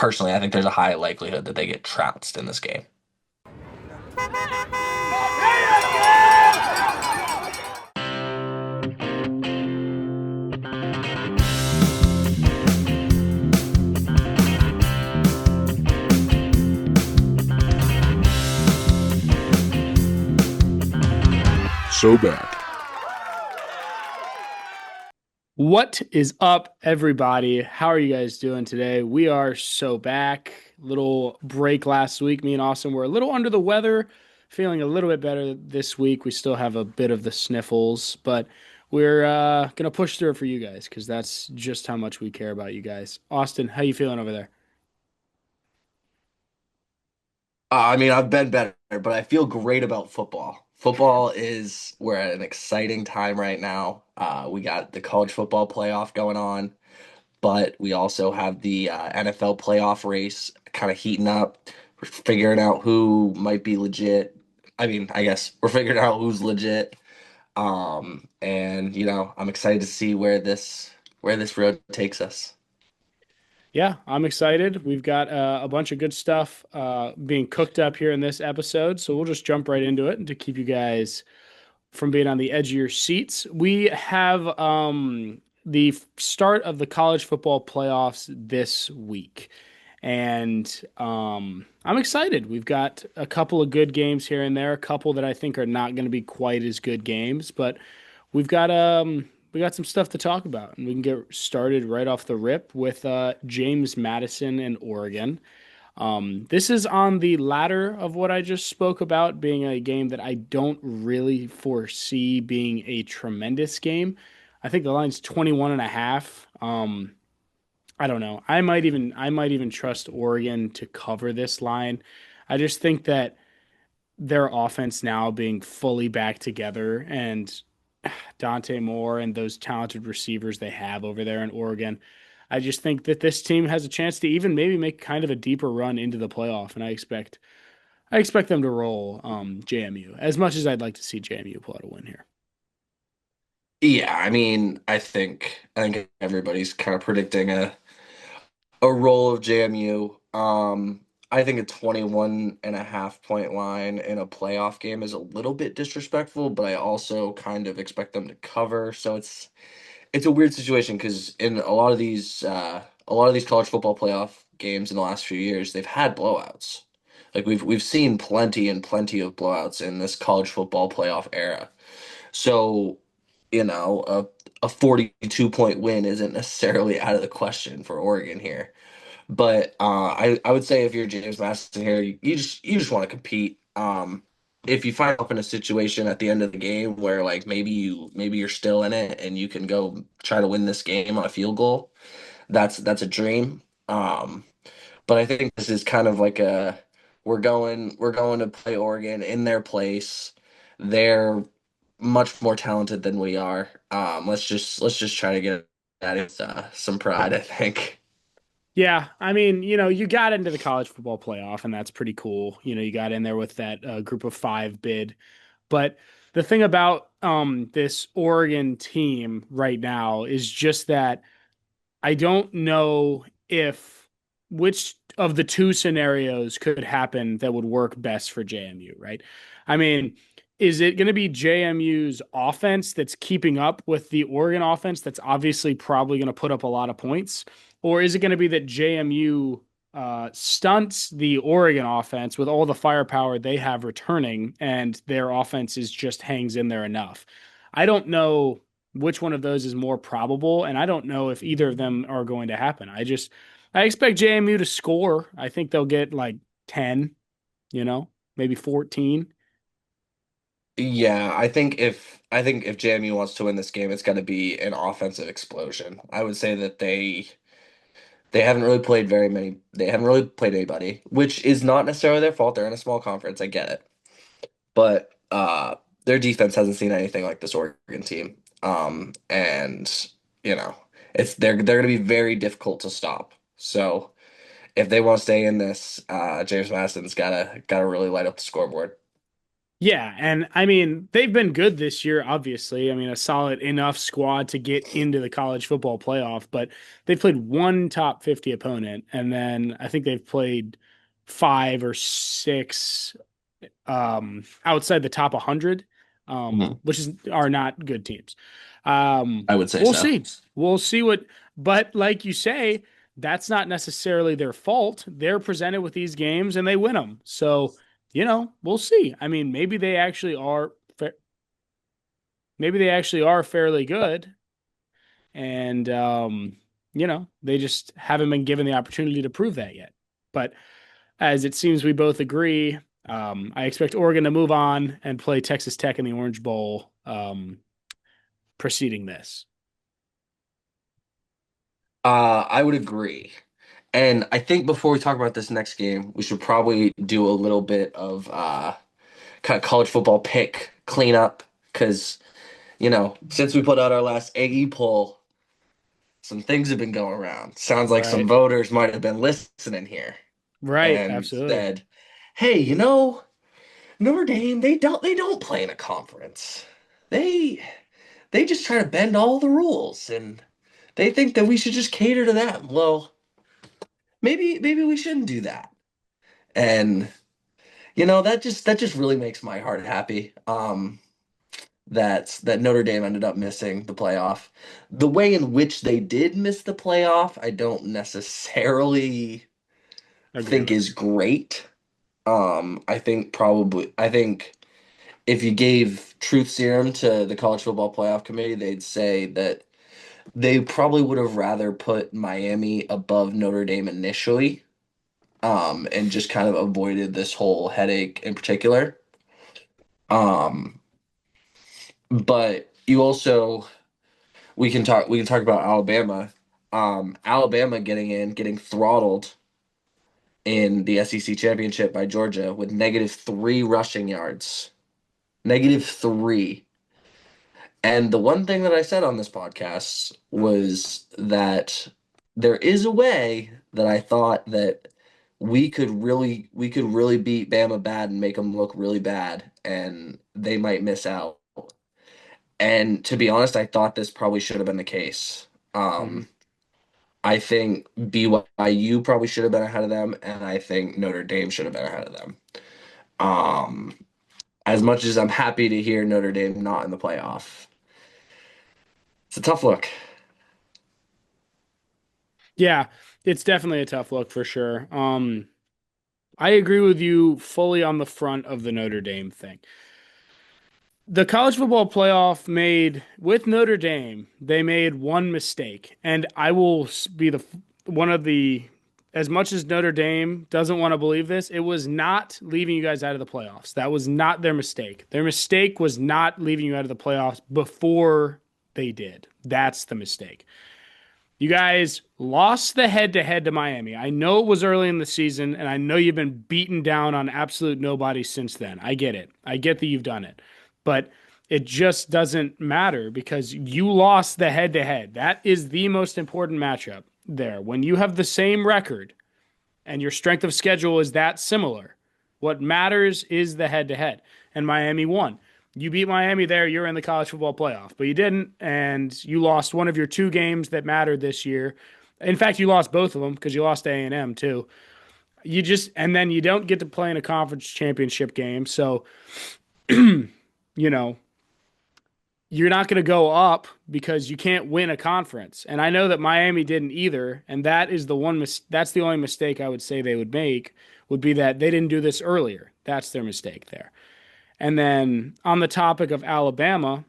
personally, I think there's a high likelihood that they get trounced in this game. So back. What is up, everybody? How are you guys doing today? We are so back. Little break last week. Me and Austin were a little under the weather, feeling a little bit better this week. We still have a bit of the sniffles, but we're gonna push through it for you guys because that's just how much we care about you guys. Austin, how you feeling over there? I mean, I've been better, but I feel great about football. We're at an exciting time right now. We got the college football playoff going on, but we also have the NFL playoff race kind of heating up. We're figuring out who might be legit. I mean, I guess we're figuring out who's legit. And I'm excited to see where this road takes us. Yeah, I'm excited. We've got a bunch of good stuff being cooked up here in this episode, so we'll just jump right into it and to keep you guys from being on the edge of your seats. We have the start of the college football playoffs this week. And I'm excited. We've got a couple of good games here and there, a couple that I think are not going to be quite as good games, but we got some stuff to talk about, and we can get started right off the rip with James Madison and Oregon. This is on the latter of what I just spoke about, being a game that I don't really foresee being a tremendous game. I think the line's 21 and a half. I don't know. I might even trust Oregon to cover this line. I just think that their offense now being fully back together and Dante Moore and those talented receivers they have over there in Oregon. I just think that this team has a chance to even maybe make kind of a deeper run into the playoff, and I expect them to roll JMU as much as I'd like to see JMU pull out a win here. Yeah, I mean, I think everybody's kind of predicting a roll of JMU. I think a 21.5 point line in a playoff game is a little bit disrespectful, but I also kind of expect them to cover. So it's a weird situation because in a lot of these college football playoff games in the last few years, they've had blowouts. Like we've seen plenty and plenty of blowouts in this college football playoff era. So, a 42-point win isn't necessarily out of the question for Oregon here. But I would say if you're James Madison here, you just want to compete. If you find yourself in a situation at the end of the game where like maybe you're still in it and you can go try to win this game on a field goal, that's a dream. But I think this is kind of like a we're going to play Oregon in their place. They're much more talented than we are. Let's just try to get at it some pride, I think. Yeah, I mean, you got into the college football playoff, and that's pretty cool. You got in there with that group of five bid. But the thing about this Oregon team right now is just that I don't know if which of the two scenarios could happen that would work best for JMU, right? I mean, is it going to be JMU's offense that's keeping up with the Oregon offense that's obviously probably going to put up a lot of points? Or is it going to be that JMU stunts the Oregon offense with all the firepower they have returning and their offense is just hangs in there enough? I don't know which one of those is more probable, and I don't know if either of them are going to happen. I expect JMU to score. I think they'll get like 10, maybe 14. Yeah, I think if JMU wants to win this game, it's going to be an offensive explosion. I would say that they haven't really played very many. They haven't really played anybody, which is not necessarily their fault. They're in a small conference. I get it, but their defense hasn't seen anything like this Oregon team. And you know, they're going to be very difficult to stop. So if they want to stay in this, James Madison's gotta really light up the scoreboard. Yeah, and I mean, they've been good this year, obviously. I mean, a solid enough squad to get into the college football playoff, but they've played one top 50 opponent, and then I think they've played five or six outside the top 100, Mhm. which is are not good teams. I would say We'll so. see. We'll see what, but like you say, that's not necessarily their fault. They're presented with these games and they win them. So, we'll see. I mean, maybe they actually are fairly good, and they just haven't been given the opportunity to prove that yet. But as it seems we both agree, I expect Oregon to move on and play Texas Tech in the Orange Bowl preceding this. I would agree. And I think before we talk about this next game, we should probably do a little bit of kind of college football pick cleanup because, since we put out our last AE poll, some things have been going around. Sounds like some Right. voters might have been listening here Right. and Absolutely. said, "Hey, Notre Dame, they don't play in a conference. They they just try to bend all the rules and they think that we should just cater to that. Well, maybe we shouldn't do that." And that just really makes my heart happy. That Notre Dame ended up missing the playoff. The way in which they did miss the playoff, I don't necessarily Agree think with. is great. I think if you gave truth serum to the college football playoff committee, they'd say that they probably would have rather put Miami above Notre Dame initially, and just kind of avoided this whole headache in particular. Um, but you also we can talk about Alabama. Alabama getting throttled in the SEC championship by Georgia with -3 rushing yards. -3. And the one thing that I said on this podcast was that there is a way that I thought that we could really beat Bama bad and make them look really bad, and they might miss out. And to be honest, I thought this probably should have been the case. Mhm. Um, I think BYU probably should have been ahead of them, and I think Notre Dame should have been ahead of them. Um, as much as I'm happy to hear Notre Dame not in the playoff, it's a tough look. Yeah, it's definitely a tough look for sure. I agree with you fully on the front of the Notre Dame thing. The college football playoff made with Notre Dame, they made one mistake, and I will be the one of the as much as Notre Dame doesn't want to believe this, it was not leaving you guys out of the playoffs. That was not their mistake. Their mistake was not leaving you out of the playoffs before they did. That's the mistake. You guys lost the head to head to Miami. I know it was early in the season, and I know you've been beaten down on absolute nobody since then. I get it. I get that you've done it. But it just doesn't matter because you lost the head to head. That is the most important matchup there. When you have the same record and your strength of schedule is that similar, what matters is the head to head. And Miami won. You beat Miami there, you're in the college football playoff, but you didn't, and you lost one of your two games that mattered this year. In fact, you lost both of them because you lost to A&M too. And then you don't get to play in a conference championship game. So, you know, you're not going to go up because you can't win a conference. And I know that Miami didn't either, and that's the only mistake I would say they would make would be that they didn't do this earlier. That's their mistake there. And then on the topic of Alabama,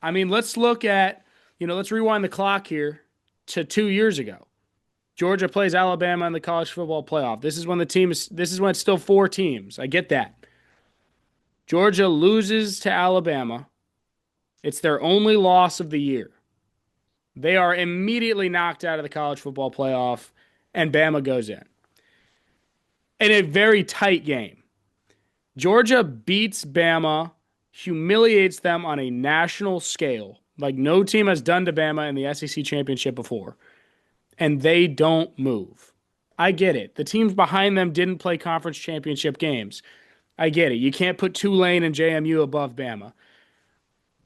I mean, let's rewind the clock here to 2 years ago. Georgia plays Alabama in the college football playoff. This is when it's still four teams. I get that. Georgia loses to Alabama. It's their only loss of the year. They are immediately knocked out of the college football playoff, and Bama goes in a very tight game. Georgia beats Bama, humiliates them on a national scale, like no team has done to Bama in the SEC championship before, and they don't move. I get it. The teams behind them didn't play conference championship games. I get it. You can't put Tulane and JMU above Bama,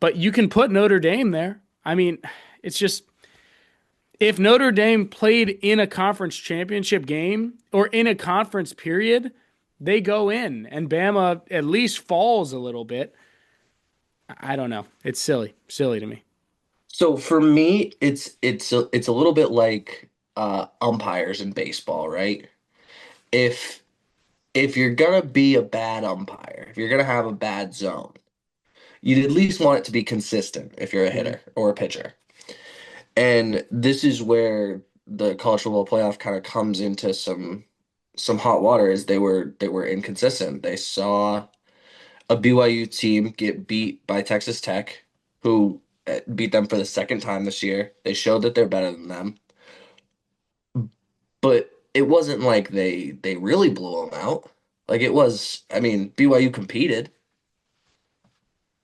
but you can put Notre Dame there. I mean, it's just if Notre Dame played in a conference championship game or in a conference period, they go in and Bama at least falls a little bit. I don't know. It's silly, silly to me. So for me, it's a little bit like umpires in baseball, right? If if you're gonna be a bad umpire, if you're gonna have a bad zone, you'd at least want it to be consistent if you're a Hmm. hitter or a pitcher. And this is where the college football playoff kind of comes into some hot water is they were inconsistent. They saw a BYU team get beat by Texas Tech, who beat them for the second time this year. They showed that they're better than them, but it wasn't like they really blew them out. Like it was, I mean, BYU competed.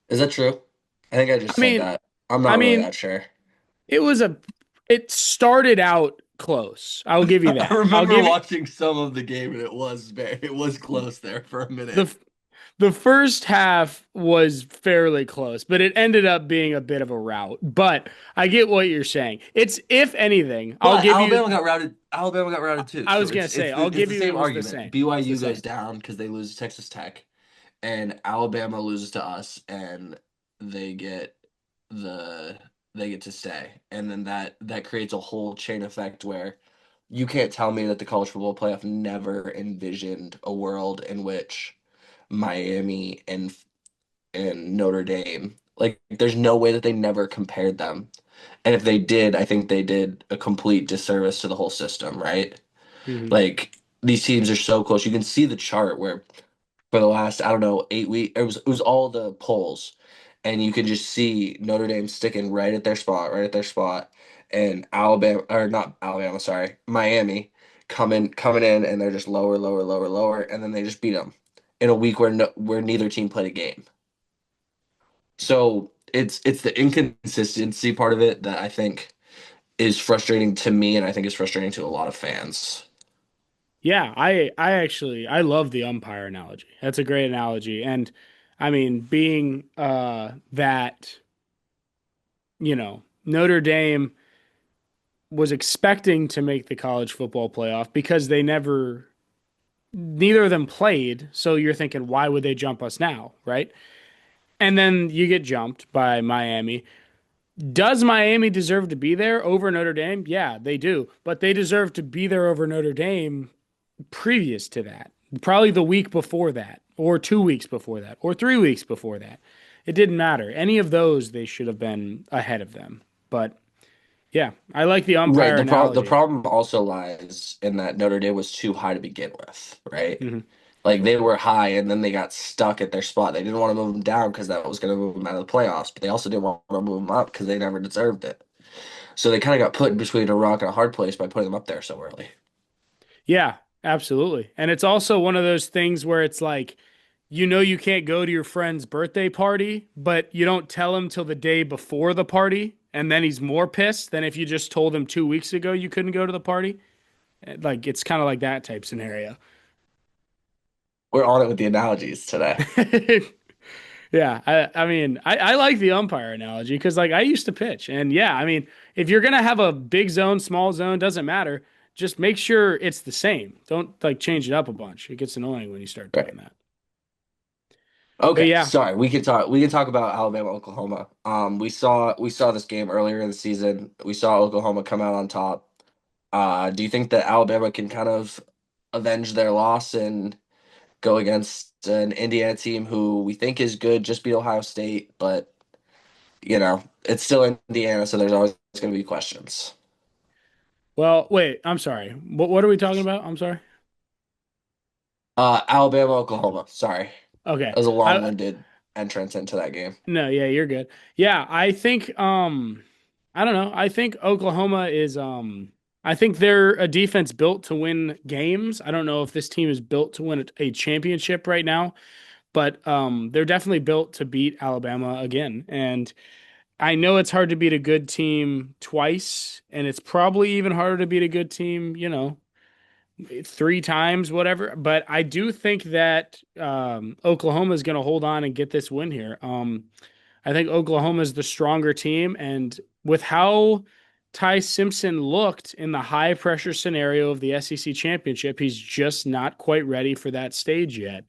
Is that true? I think I just I said mean, that. I'm I not really mean, that sure. it was a it started out close. I'll give you I that. I'll remember give you watching some of the game and it was close there for a minute. the the first half was fairly close, but it ended up being a bit of a rout. But I get what you're saying. It's if anything, I'll But give you Alabama got routed too. I So was gonna it's say, it's the, I'll it's give the you it same was the argument. same. It's the BYU goes same. down because they lose to Texas Tech, and Alabama loses to us, and they get the they get to stay, and then that creates a whole chain effect where you can't tell me that the college football playoff never envisioned a world in which Miami and Notre Dame, like there's no way that they never compared them. And if they did, I think they did a complete disservice to the whole system, right? Mhm. Like these teams are so close. You can see the chart where for the last, I don't know, 8 weeks, it was all the polls. And you can just see Notre Dame sticking right at their spot, and Alabama or not Alabama, sorry, Miami coming in and they're just lower, lower, lower, lower, and then they just beat them in a week where where neither team played a game. So it's the inconsistency part of it that I think is frustrating to me, and I think is frustrating to a lot of fans. Yeah, I actually I love the umpire analogy. That's a great analogy. And I mean, being that, Notre Dame was expecting to make the college football playoff because neither of them played. So you're thinking, why would they jump us now? Right. And then you get jumped by Miami. Does Miami deserve to be there over Notre Dame? Yeah, they do. But they deserve to be there over Notre Dame previous to that. Probably the week before that, or 2 weeks before that, or 3 weeks before that. It didn't matter. Any of those, they should have been ahead of them. But yeah, I like the Right. umpire The analogy. problem also lies in that Notre Dame was too high to begin with, right? Hmm. Like they were high and then they got stuck at their spot. They didn't want to move them down because that was going to move them out of the playoffs, but they also didn't want to move them up because they never deserved it. So they kind of got put in between a rock and a hard place by putting them up there so early. Yeah, absolutely. And it's also one of those things where it's like, you can't go to your friend's birthday party, but you don't tell him till the day before the party, and then he's more pissed than if you just told him 2 weeks ago you couldn't go to the party. Like it's kind of like that type scenario. We're on it with the analogies today. Yeah, I mean, I like the umpire analogy because like I used to pitch, and yeah, I mean, if you're gonna have a big zone, small zone, doesn't matter. Just make sure it's the same. Don't like change it up a bunch. It gets annoying when you start doing Right. that. But Okay, yeah, sorry. We can talk about Alabama, Oklahoma. We saw this game earlier in the season. We saw Oklahoma come out on top. Do you think that Alabama can kind of avenge their loss and go against an Indiana team who we think is good, just beat Ohio State, but it's still Indiana, so there's always going to be questions. well, wait, I'm sorry. What are we talking about? I'm sorry. Alabama, Oklahoma. Sorry, Okay. that was a I long-winded entrance into that game. No, yeah, you're good. Yeah, I think I don't know. I think Oklahoma is I think they're a defense built to win games. I don't know if this team is built to win a championship right now, but they're definitely built to beat Alabama again. And I know it's hard to beat a good team twice, and it's probably even harder to beat a good team, three times, whatever. But I do think that Oklahoma is going to hold on and get this win here. I think Oklahoma is the stronger team, and with how Ty Simpson looked in the high pressure scenario of the SEC championship, he's just not quite ready for that stage yet.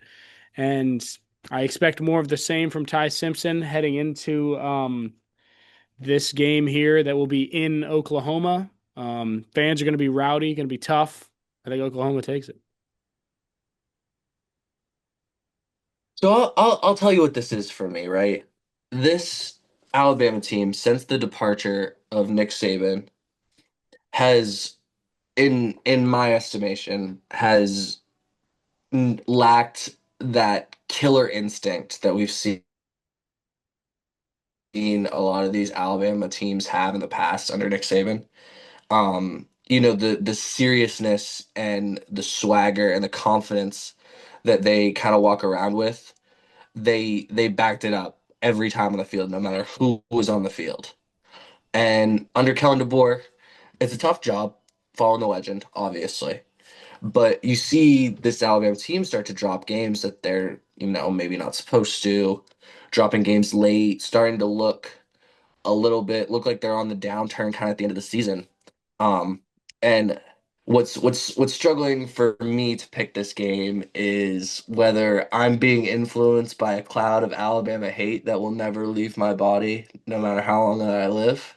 And I expect more of the same from Ty Simpson heading into this game here that will be in Oklahoma. Fans are going to be rowdy, going to be tough. I think Oklahoma takes it. So I'll tell you what this is for me, right? This Alabama team, since the departure of Nick Saban, has, in my estimation, has lacked that killer instinct that we've seen a lot of these Alabama teams have in the past under Nick Saban. The seriousness and the swagger and the confidence that they kind of walk around with, they backed it up every time on the field, no matter who was on the field. And under Kellen DeBoer, it's a tough job following the legend, obviously. But you see this Alabama team start to drop games that they're, maybe not supposed to, dropping games late, starting to look like they're on the downturn kind of at the end of the season. And what's struggling for me to pick this game is whether I'm being influenced by a cloud of Alabama hate that will never leave my body, no matter how long that I live,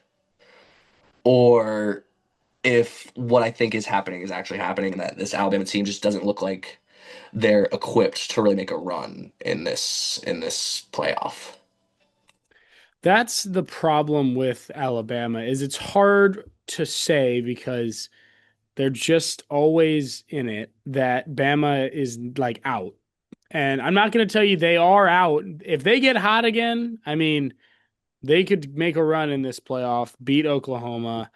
or if what I think is happening is actually happening, and that this Alabama team just doesn't look like they're equipped to really make a run in this playoff. That's the problem with Alabama is it's hard to say because they're just always in it that Bama is like out. And I'm not going to tell you they are out. If they get hot again, I mean, they could make a run in this playoff, beat Oklahoma.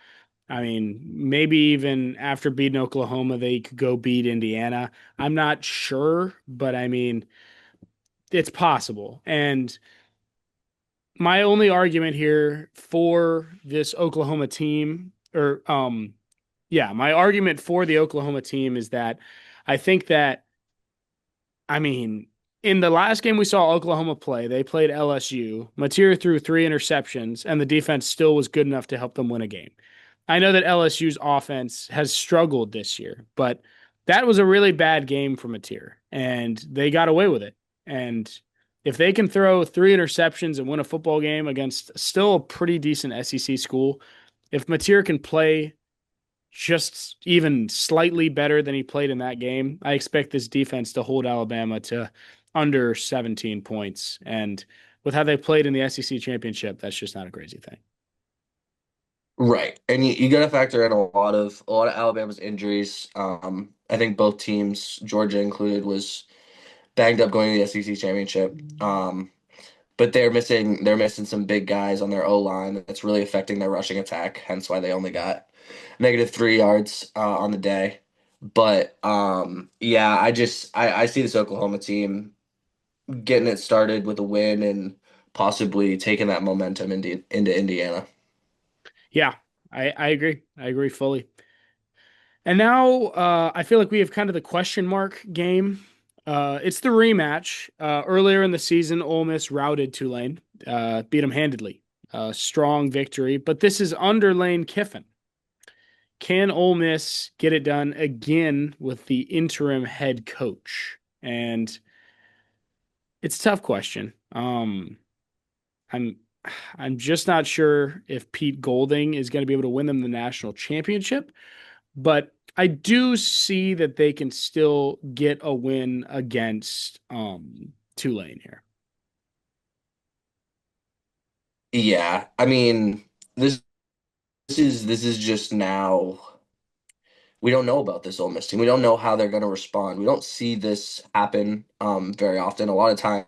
I mean, maybe even after beating Oklahoma, they could go beat Indiana. I'm not sure, but I mean, it's possible. And my only argument here for this Oklahoma team, or yeah, my argument for the Oklahoma team is that I think that, I mean, in the last game we saw Oklahoma play, they played LSU. Mateer threw three interceptions, and the defense still was good enough to help them win a game. I know that LSU's offense has struggled this year, but that was a really bad game for Mateer, and they got away with it. And if they can throw three interceptions and win a football game against still a pretty decent SEC school, if Mateer can play just even slightly better than he played in that game, I expect this defense to hold Alabama to under 17 points. And with how they played in the SEC championship, that's just not a crazy thing. Right. And you got to factor in a lot of Alabama's injuries. I think both teams, Georgia included, was banged up going to the SEC championship. But they're missing some big guys on their O line. That's really affecting their rushing attack. Hence why they only got -3 yards on the day. But yeah, I see this Oklahoma team getting it started with a win and possibly taking that momentum into Indiana. Yeah, I agree. I agree fully. And now I feel like we have kind of the question mark game. It's the rematch. Earlier in the season, Ole Miss routed Tulane, beat them handedly. Strong victory, but this is under Lane Kiffin. Can Ole Miss get it done again with the interim head coach? And it's a tough question. I'm I'm just not sure if Pete Golding is going to be able to win them the national championship, but I do see that they can still get a win against Tulane here. Yeah, I mean this is just now. We don't know about this Ole Miss team. We don't know how they're going to respond. We don't see this happen very often. A lot of times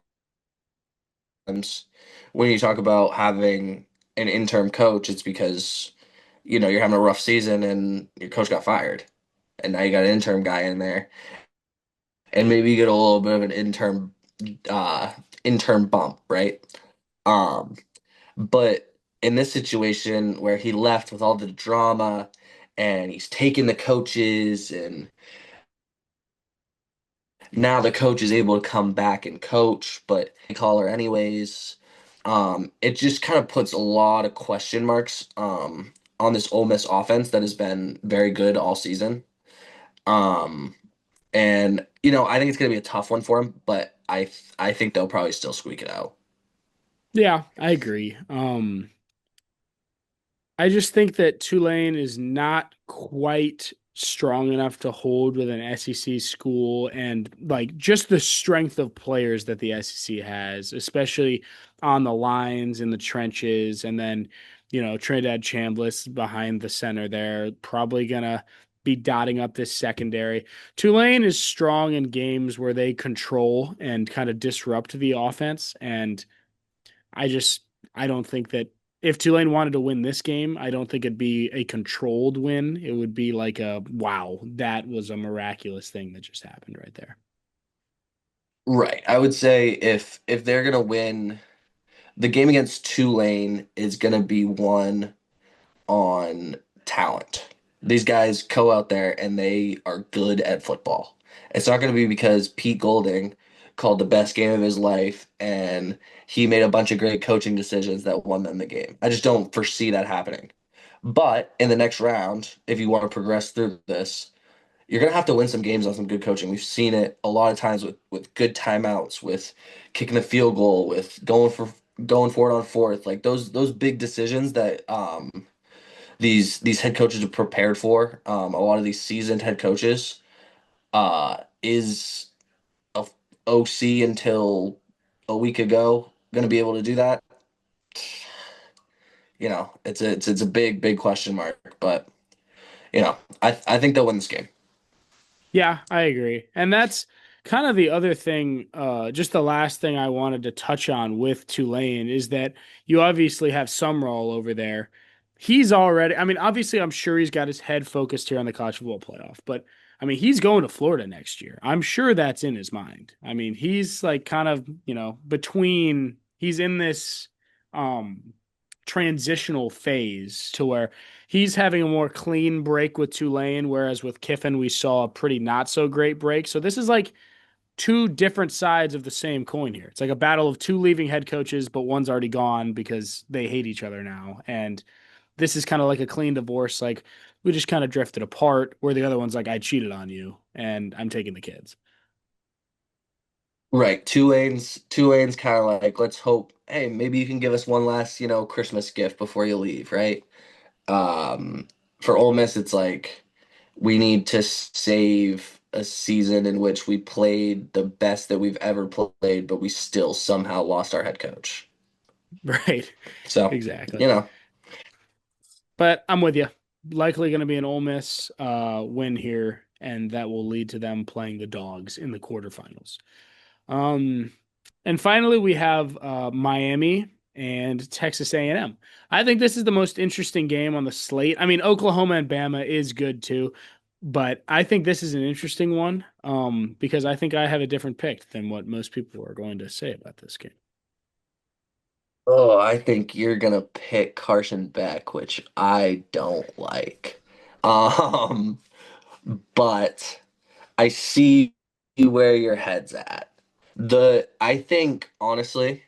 when you talk about having an interim coach, it's because you're having a rough season and your coach got fired, and now you got an interim guy in there, and maybe you get a little bit of an uh, intern bump, right? Um, but in this situation where he left with all the drama and he's taking the coaches and Now the coach is able to come back and coach, but they call her anyways. It just kind of puts a lot of question marks on this Ole Miss offense that has been very good all season. Um, and I think it's gonna be a tough one for them, but I think they'll probably still squeak it out. Yeah, I agree. I just think that Tulane is not quite strong enough to hold with an SEC school and like just the strength of players that the SEC has, especially on the lines in the trenches, and then Trinidad Chambliss behind the center there, probably gonna be dotting up this secondary. Tulane is strong in games where they control and kind of disrupt the offense, and I just I don't think that if Tulane wanted to win this game, I don't think it'd be a controlled win. It would be like a wow, that was a miraculous thing that just happened right there. Right. I would say if they're gonna win, the game against Tulane is gonna be won on talent. These guys go out there and they are good at football. It's not going to be because Pete Golding called the best game of his life and he made a bunch of great coaching decisions that won them the game. I just don't foresee that happening. But in the next round, if you want to progress through this, you're going to have to win some games on some good coaching. We've seen it a lot of times with good timeouts, with kicking the field goal, with going for it on fourth, like those big decisions that these head coaches are prepared for. A lot of these seasoned head coaches is a OC until a week ago going to be able to do that. It's a big question mark, but I think they'll win this game. Yeah, I agree. And that's kind of the other thing, just the last thing I wanted to touch on with Tulane is that you obviously have Summerall over there. He's already, I mean, obviously, I'm sure he's got his head focused here on the college football playoff, but I mean, he's going to Florida next year. I'm sure that's in his mind. I mean, he's like kind of, between, he's in this um transitional phase to where he's having a more clean break with Tulane, whereas with Kiffin, we saw a pretty not so great break. So this is like two different sides of the same coin here. It's like a battle of two leaving head coaches, but one's already gone because they hate each other now. And this is kind of like a clean divorce. Like we just kind of drifted apart, where the other one's like, I cheated on you and I'm taking the kids. Right. Tulane's kind of like, let's hope, hey, maybe you can give us one last, Christmas gift before you leave, right? Um, for Ole Miss, it's like we need to save a season in which we played the best that we've ever played, but we still somehow lost our head coach. Right. So, Exactly. you know, But I'm with you. Likely going to be an Ole Miss win here, and that will lead to them playing the Dogs in the quarterfinals. Um, and finally, we have Miami and Texas A&M. I think this is the most interesting game on the slate. I mean, Oklahoma and Bama is good too, but I think this is an interesting one because I think I have a different pick than what most people are going to say about this game. oh, I think you're gonna pick Carson Beck, which I don't like. Um, but I see where your head's at. I think honestly,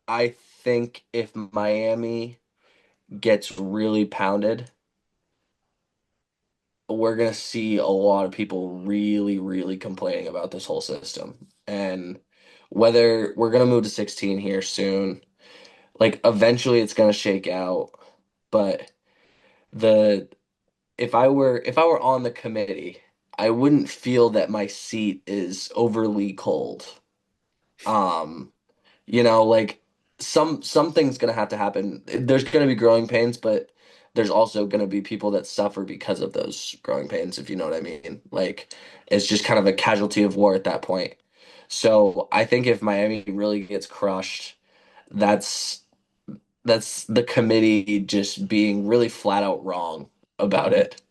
I think if Miami gets really pounded, we're gonna see a lot of people really, really complaining about this whole system. And whether we're gonna move to 16 here soon, like eventually it's gonna shake out. But the if I were on the committee, I wouldn't feel that my seat is overly cold. Um, like something's gonna have to happen. There's gonna be growing pains, but there's also gonna be people that suffer because of those growing pains, if you know what I mean. Like it's just kind of a casualty of war at that point. So I think if Miami really gets crushed, that's that's the committee just being really flat out wrong about it.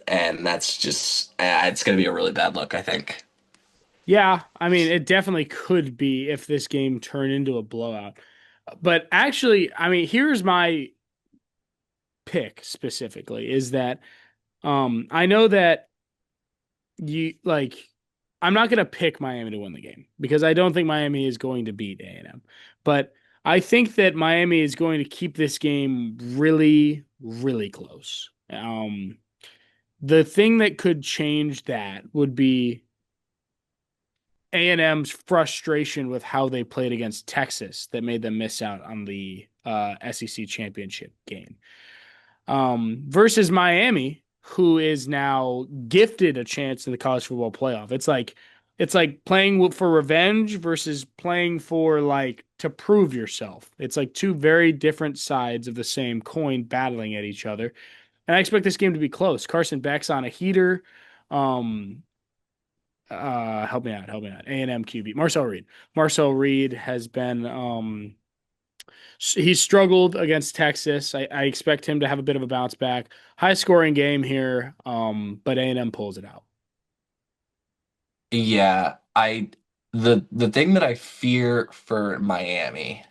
And that's just it's gonna be a really bad look, I think. Yeah, I mean, it definitely could be if this game turned into a blowout. But actually, I mean, here's my pick specifically is that I know that you like. I'm not going to pick Miami to win the game because I don't think Miami is going to beat A&M. But I think that Miami is going to keep this game really, really close. The thing that could change that would be A&M's frustration with how they played against Texas that made them miss out on the SEC championship game. Versus Miami, who is now gifted a chance in the college football playoff. It's like playing for revenge versus playing for like to prove yourself. It's like two very different sides of the same coin battling at each other. And I expect this game to be close. Carson Beck's on a heater. Um, help me out. A&M QB Marcel Reed. Marcel Reed has been he's struggled against Texas. I expect him to have a bit of a bounce back. High scoring game here, but A&M pulls it out. Yeah, the thing that I fear for Miami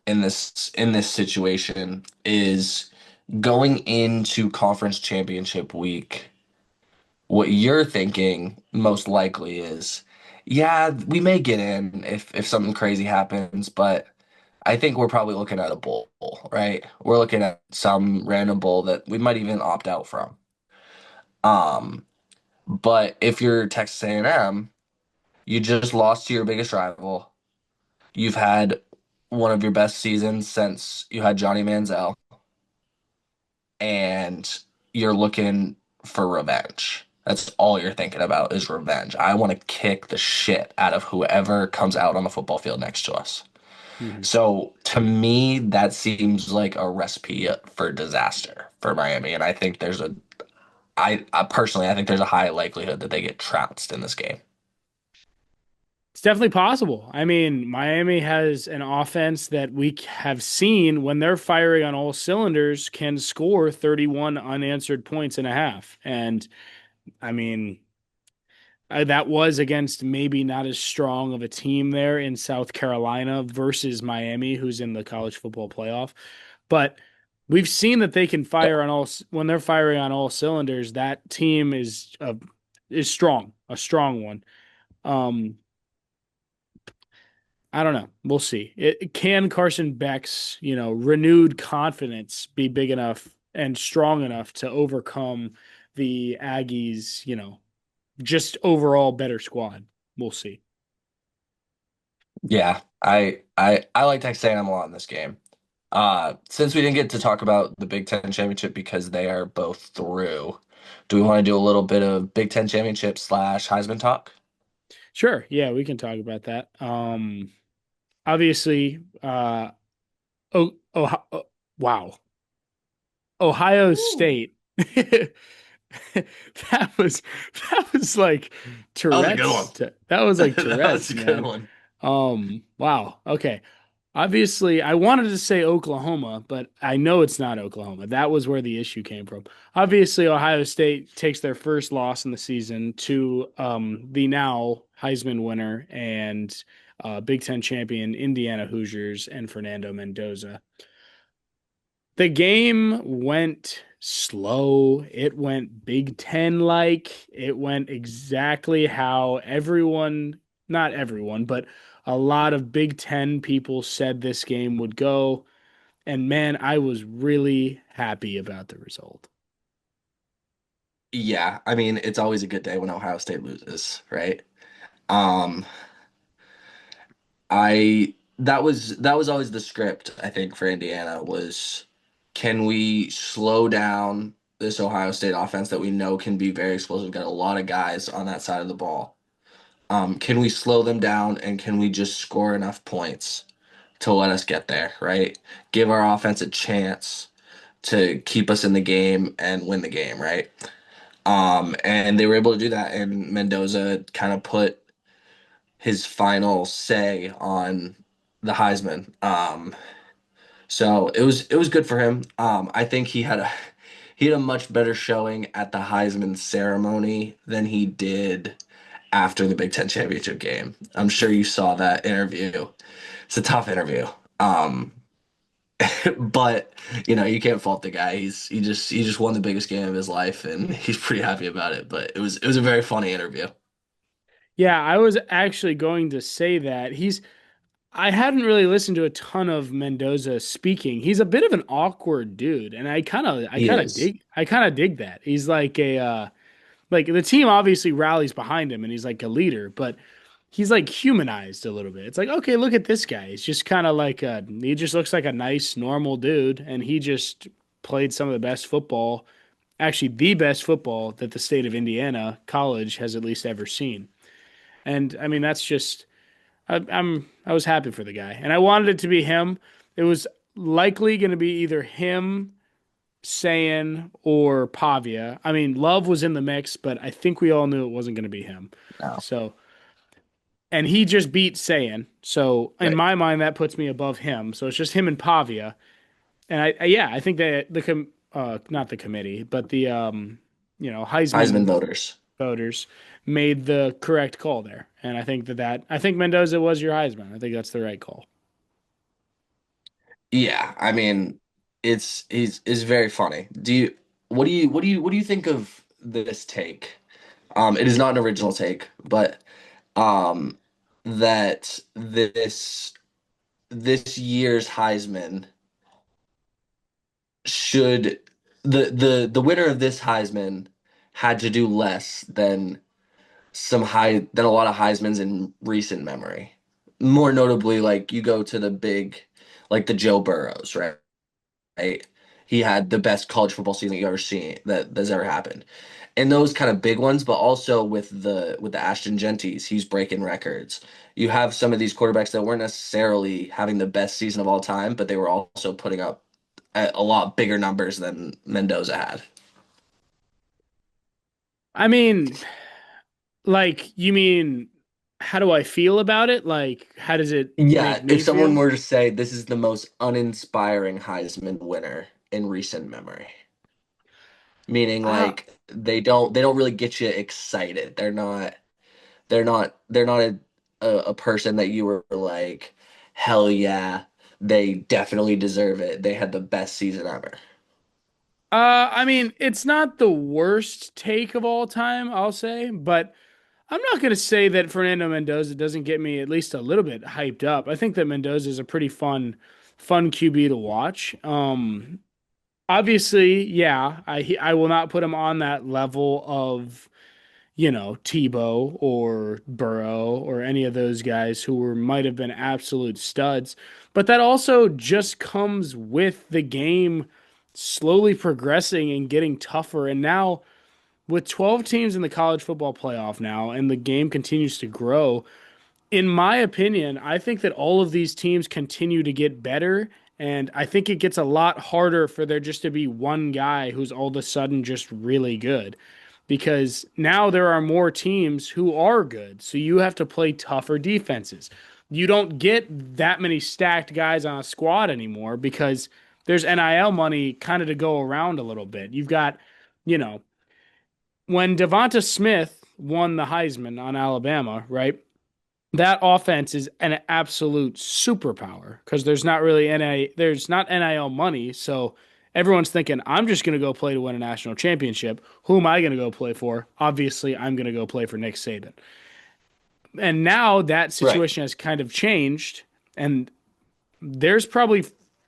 in this situation is going into conference championship week. What you're thinking most likely is, yeah, we may get in if something crazy happens, but I think we're probably looking at a bowl, right? We're looking at some random bowl that we might even opt out from. Um, but if you're Texas A&M, you just lost to your biggest rival. You've had one of your best seasons since you had Johnny Manziel, and you're looking for revenge. That's all you're thinking about is revenge. I want to kick the shit out of whoever comes out on the football field next to us. Mhm. So to me, that seems like a recipe for disaster for Miami, and I think I personally, I think there's a high likelihood that they get trounced in this game. It's definitely possible. I mean, Miami has an offense that we have seen when they're firing on all cylinders can score 31 unanswered points and a half. And I mean, that was against maybe not as strong of a team there in South Carolina versus Miami, who's in the college football playoff. But we've seen that they can Yeah, fire on all when they're firing on all cylinders. That team is strong, a strong one. Um, I don't know. We'll see. Can Carson Beck's renewed confidence be big enough and strong enough to overcome the Aggies, just overall better squad. We'll see. yeah. I like Texas A&M a lot in this game. Since we didn't get to talk about the Big Ten championship because they are both through, do we want to do a little bit of Big Ten championship slash Heisman talk? Sure. Yeah, we can talk about that. Obviously, oh, wow. Ohio Ooh. State. That was that was like That was a good one. Tourette's. That was like That was Tourette's, a good man. one. Wow. Okay. Obviously, I wanted to say Oklahoma, but I know it's not Oklahoma. That was where the issue came from. Obviously, Ohio State takes their first loss in the season to the now Heisman winner and Big Ten champion Indiana Hoosiers and Fernando Mendoza. The game went slow. It went Big Ten like. It went exactly how everyone, not everyone, but a lot of Big Ten people said this game would go. And man, I was really happy about the result. Yeah, I mean, it's always a good day when Ohio State loses, right? Um, I that was always the script, I think, for Indiana was can we slow down this Ohio State offense that we know can be very explosive, got a lot of guys on that side of the ball. Can we slow them down and can we just score enough points to let us get there, right? Give our offense a chance to keep us in the game and win the game, right? And they were able to do that, and Mendoza kind of put his final say on the Heisman. So it was good for him. I think he had a much better showing at the Heisman ceremony than he did after the Big Ten championship game. I'm sure you saw that interview. It's a tough interview. Um, but you can't fault the guy. He just won the biggest game of his life, and he's pretty happy about it. But it was a very funny interview. Yeah, I was actually going to say that. I hadn't really listened to a ton of Mendoza speaking. He's a bit of an awkward dude, and I He kind of is. dig that. He's like like the team obviously rallies behind him and he's like a leader, but he's like humanized a little bit. It's like, okay, look at this guy. He's just kind of like he just looks like a nice, normal dude, and he just played some of the best football, actually the best football that the state of Indiana college has at least ever seen. And I mean, that's just I was happy for the guy, and I wanted it to be him. It was likely going to be either him, Sayan, or Pavia. I mean, Love was in the mix, but I think we all knew it wasn't going to be him. No. So, and he just beat Sayan. So in Right. my mind, that puts me above him. So it's just him and Pavia. And yeah, I think that not the committee, but the Heisman Heisman voters. voters made the correct call there. And I think I think Mendoza was your Heisman. I think that's the right call. Yeah, I mean, it's very funny. What do you think of this take? It is not an original take, but um, that this year's Heisman should the winner of this Heisman had to do less than a lot of Heisman's in recent memory. More notably, like you go to the big, like the Joe Burrows, right? Right? He had the best college football season you ever seen that's ever happened. And those kind of big ones, but also with the Ashton Genties, he's breaking records. You have some of these quarterbacks that weren't necessarily having the best season of all time, but they were also putting up a lot bigger numbers than Mendoza had. I mean, like, you mean, how do I feel about it? Like, how does it make Yeah, if me someone feel? were to say this is the most uninspiring Heisman winner in recent memory, meaning Uh, like they don't really get you excited. They're not a person that you were like, hell yeah, they definitely deserve it. They had the best season ever. I mean, it's not the worst take of all time, I'll say, but I'm not going to say that Fernando Mendoza doesn't get me at least a little bit hyped up. I think that Mendoza is a pretty fun QB to watch. Obviously, yeah, I will not put him on that level of Tebow or Burrow or any of those guys who were might have been absolute studs. But that also just comes with the game slowly progressing and getting tougher. And now with 12 teams in the college football playoff now, and the game continues to grow, in my opinion, I think that all of these teams continue to get better. And I think it gets a lot harder for there just to be one guy who's all of a sudden just really good because now there are more teams who are good. So you have to play tougher defenses. You don't get that many stacked guys on a squad anymore because there's NIL money kind of to go around a little bit. You've got, you know, when Devonta Smith won the Heisman on Alabama, right? That offense is an absolute superpower because there's not NIL money, so everyone's thinking I'm just going to go play to win a national championship. Who am I going to go play for? Obviously, I'm going to go play for Nick Saban. And now that Right. situation has kind of changed, and there's probably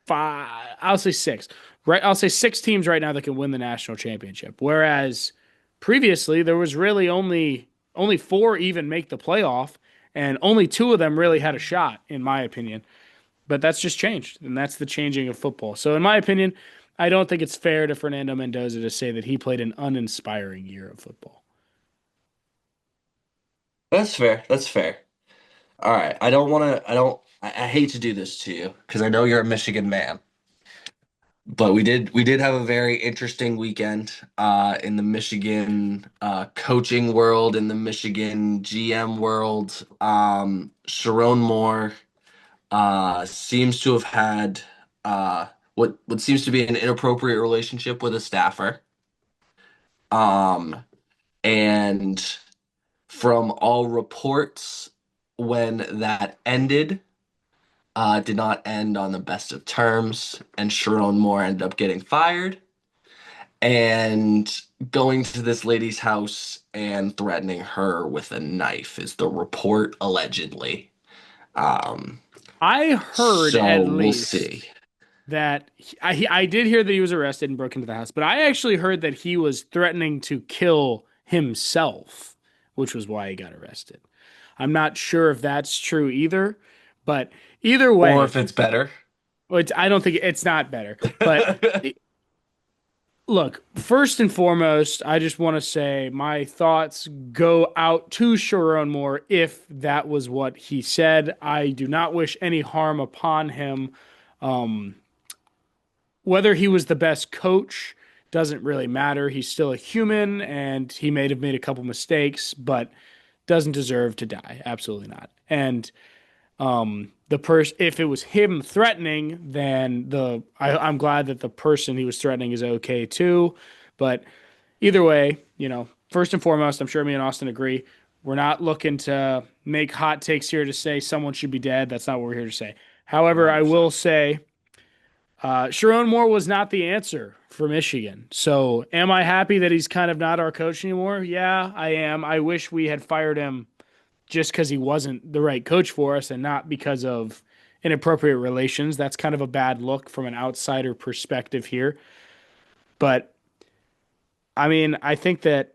five, I'll say six, right? I'll say six teams right now that can win the national championship. Whereas previously there was really only four even make the playoff, and only two of them really had a shot, in my opinion. But that's just changed, and that's the changing of football. So in my opinion, I don't think it's fair to Fernando Mendoza to say that he played an uninspiring year of football. That's fair. That's fair. All right. I don't want to. I hate to do this to you because I know you're a Michigan man. But we did have a very interesting weekend in the Michigan coaching world, in the Michigan GM world. Sharon Moore seems to have had what seems to be an inappropriate relationship with a staffer. Um, and from all reports, when that ended, did not end on the best of terms, and Sharon Moore ended up getting fired. and going to this lady's house and threatening her with a knife is the report allegedly. Um, I heard so at we'll see. least that I did hear that he was arrested and broke into the house, but I actually heard that he was threatening to kill himself, which was why he got arrested. I'm not sure if that's true either, but either Or way, if it's better. I don't think it's not better. But look, first and foremost, I just want to say my thoughts go out to Sharon Moore if that was what he said. I do not wish any harm upon him. Um, Whether he was the best coach doesn't really matter. He's still a human and he may have made a couple mistakes, but doesn't deserve to die. Absolutely not. And the person, if it was him threatening, then I'm glad that the person he was threatening is okay too. But either way, first and foremost, I'm sure me and Austin agree. We're not looking to make hot takes here to say someone should be dead. That's not what we're here to say. However, I will 100%. say Sharon Moore was not the answer for Michigan. So, am I happy that he's kind of not our coach anymore? Yeah, I am. I wish we had fired him just because he wasn't the right coach for us and not because of inappropriate relations. That's kind of a bad look from an outsider perspective here. But I mean, I think that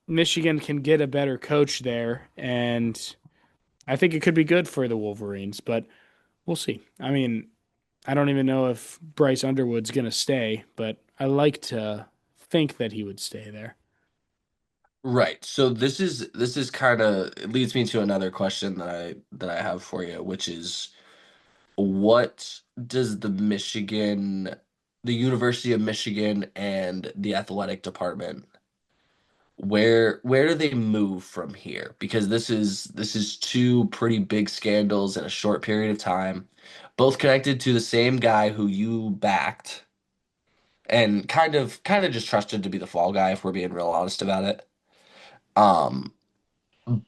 Michigan can get a better coach there, and I think it could be good for the Wolverines, but we'll see. I mean, I don't even know if Bryce Underwood's going to stay, but I like to think that he would stay there. Right. So this is kind of it leads me to another question that I have for you, which is what does the University of Michigan and the athletic department, where do they move from here? Because this is two pretty big scandals in a short period of time, both connected to the same guy who you backed and kind of just trusted to be the fall guy if we're being real honest about it. Um,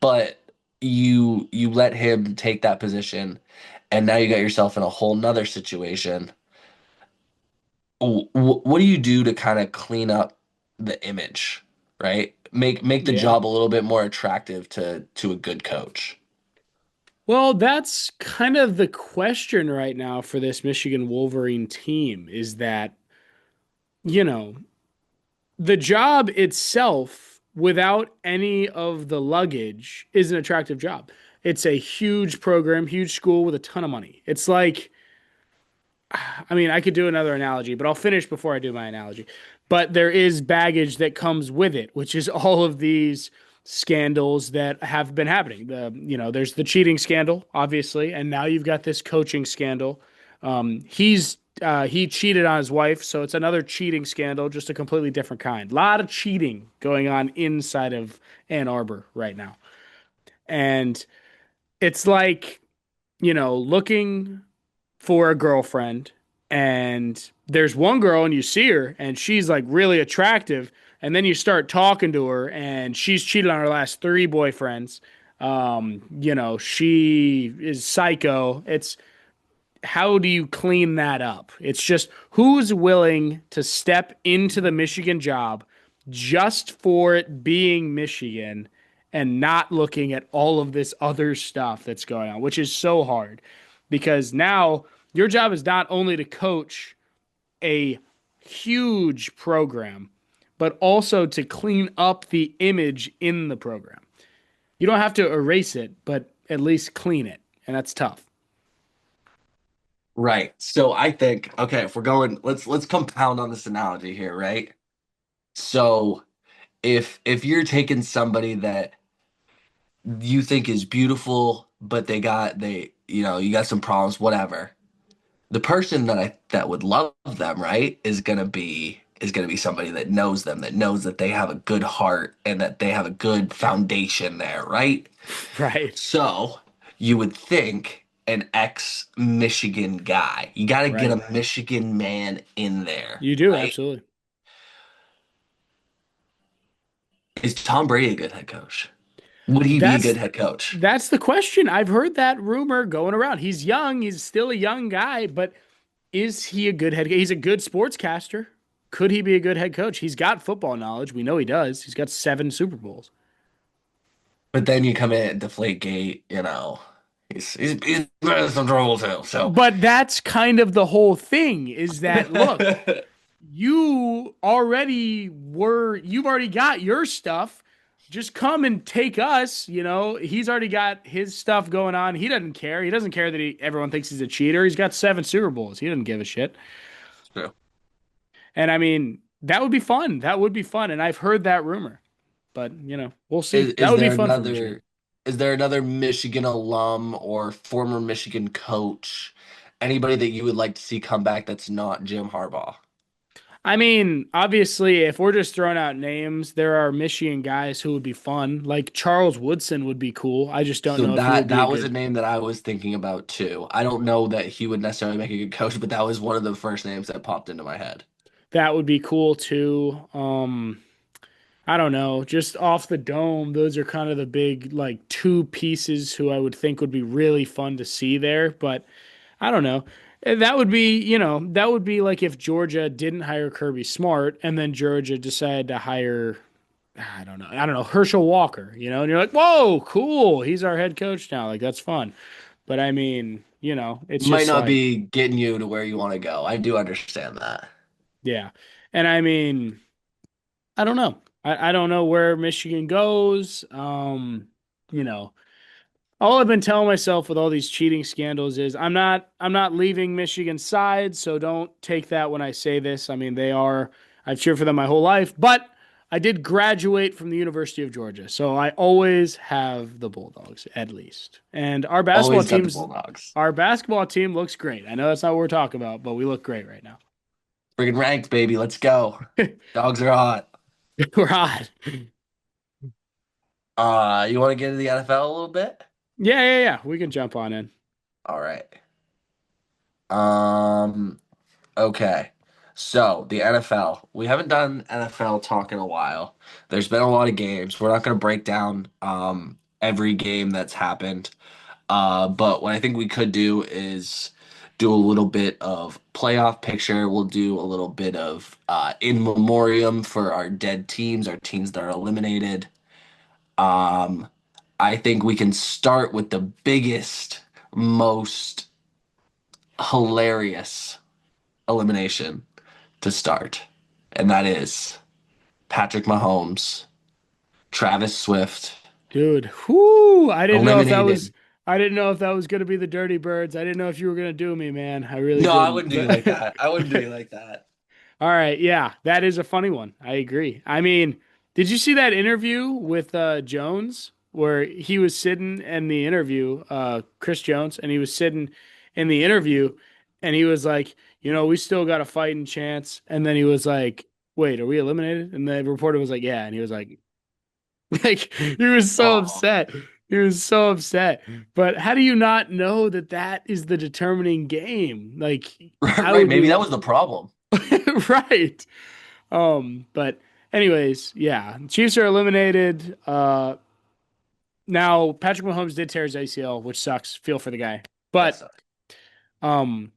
but you let him take that position, and now you got yourself in a whole nother situation. What do you do to kind of clean up the image, right? Make the Yeah. job a little bit more attractive to a good coach. Well, that's kind of the question right now for this Michigan Wolverine team is that, you know, the job itself without any of the luggage is an attractive job. It's a huge program, huge school with a ton of money. It's like, I mean, I could do another analogy, but I'll finish before I do my analogy. But there is baggage that comes with it, which is all of these scandals that have been happening. There's the cheating scandal, obviously, and now you've got this coaching scandal. He cheated on his wife, so it's another cheating scandal, just a completely different kind. A lot of cheating going on inside of Ann Arbor right now, and it's like looking for a girlfriend and there's one girl and you see her and she's like really attractive and then you start talking to her and she's cheated on her last three boyfriends. She is psycho. It's how do you clean that up? It's just who's willing to step into the Michigan job just for it being Michigan and not looking at all of this other stuff that's going on, which is so hard because now your job is not only to coach a huge program, but also to clean up the image in the program. You don't have to erase it, but at least clean it. And that's tough. Right. So I think, okay, if we're going, let's compound on this analogy here, right? So if you're taking somebody that you think is beautiful, but you got some problems, whatever. The person that would love them, right, is gonna be somebody that knows them, that knows that they have a good heart and that they have a good foundation there, right? Right. So you would think an ex-Michigan guy. You got to get Right. a Michigan man in there, You do, right? absolutely. Is Tom Brady a good head coach? Would he be a good That's head coach? that's the question. I've heard that rumor going around. He's young, he's still a young guy, but is he a good head? He's a good sportscaster. could he be a good head coach? He's got football knowledge. We know he does. He's got 7 Super Bowls. But then you come in at Deflate Gate, he's been in some trouble too. So But that's kind of the whole thing is that, look, you've already got your stuff. Just come and take us. He's already got his stuff going on. He doesn't care. He doesn't care that everyone thinks he's a cheater. He's got 7 Super Bowls. He doesn't give a shit. true. And I mean, that would be fun. That would be fun. And I've heard that rumor, but we'll see. Is That is would be there fun for Michigan. another is there another Michigan alum or former Michigan coach, anybody that you would like to see come back that's not Jim Harbaugh? I mean, obviously, if we're just throwing out names, there are Michigan guys who would be fun. Like Charles Woodson would be cool. I just don't So know if he would that be a that was a good. name that I was thinking about too. I don't know that he would necessarily make a good coach, but that was one of the first names that popped into my head. That would be cool too. I don't know, just off the dome, those are kind of the big like two pieces who I would think would be really fun to see there. But I don't know. That would be like if Georgia didn't hire Kirby Smart and then Georgia decided to hire, I don't know, Herschel Walker, and you're like, whoa, cool. He's our head coach now. Like, that's fun. But I mean, it's Might just not like, be getting you to where you want to go. I do understand that. yeah. And I mean, I don't know. I don't know where Michigan goes. You know, all I've been telling myself with all these cheating scandals is I'm not leaving Michigan's side, so don't take that when I say this. I mean, I've cheered for them my whole life, but I did graduate from the University of Georgia, so I always have the Bulldogs at least. And Always got the Bulldogs. our basketball team looks great. I know that's not what we're talking about, but we look great right now. Friggin' ranked, baby. Let's go. Dogs are hot. We're hot. You want to get into the NFL a little bit? Yeah, yeah, yeah. We can jump on in. All right. Um, okay. So the NFL. We haven't done NFL talk in a while. There's been a lot of games. We're not going to break down every game that's happened. But what I think we could do is do a little bit of playoff picture. We'll do a little bit of in memoriam for our dead teams, our teams that are eliminated. Um, I think we can start with the biggest, most hilarious elimination to start, and that is Patrick Mahomes, Travis Swift, Dude, whoo! eliminated. I didn't know if that was gonna be the Dirty Birds. I didn't know if you were gonna do me, man. I really No, I didn't. wouldn't do you like But that. I wouldn't do you like that. all right, yeah, that is a funny one. I agree. I mean, did you see that interview with Jones where he was sitting in the interview, Chris Jones, and he was sitting in the interview and he was like, we still got a fighting chance. And then he was like, wait, are we eliminated? And the reporter was like, yeah. And he was like, like he was so Oh, upset. He was so upset. But how do you not know that that is the determining game? Like I right. would Maybe be that was the problem. right. But anyways, yeah, Chiefs are eliminated. Now Patrick Mahomes did tear his ACL, which sucks. Feel for the guy. That's But um,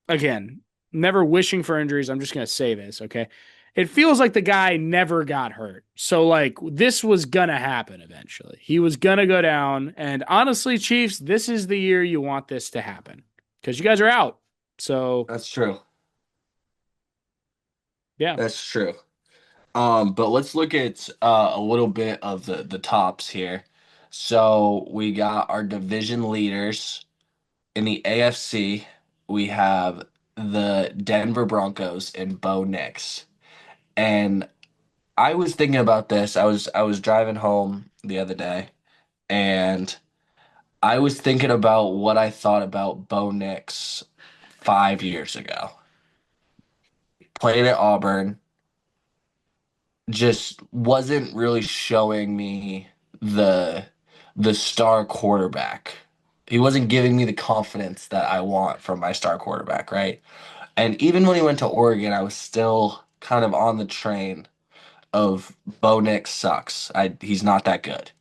again, never wishing for injuries. I'm just gonna say this, okay? It feels like the guy never got hurt. So like this was gonna happen eventually. He was gonna go down. And honestly, Chiefs, this is the year you want this to happen. Because you guys are out. So that's true. yeah. That's true. But let's look at a little bit of the tops here. So we got our division leaders in the AFC. We have the Denver Broncos and Bo Nix. And I was thinking about this. I was driving home the other day, and I was thinking about what I thought about Bo Nix 5 years ago. Played at Auburn, just wasn't really showing me the the star quarterback. He wasn't giving me the confidence that I want from my star quarterback, right? And even when he went to Oregon, I was still kind of on the train of Bo Nix sucks. He's not that good.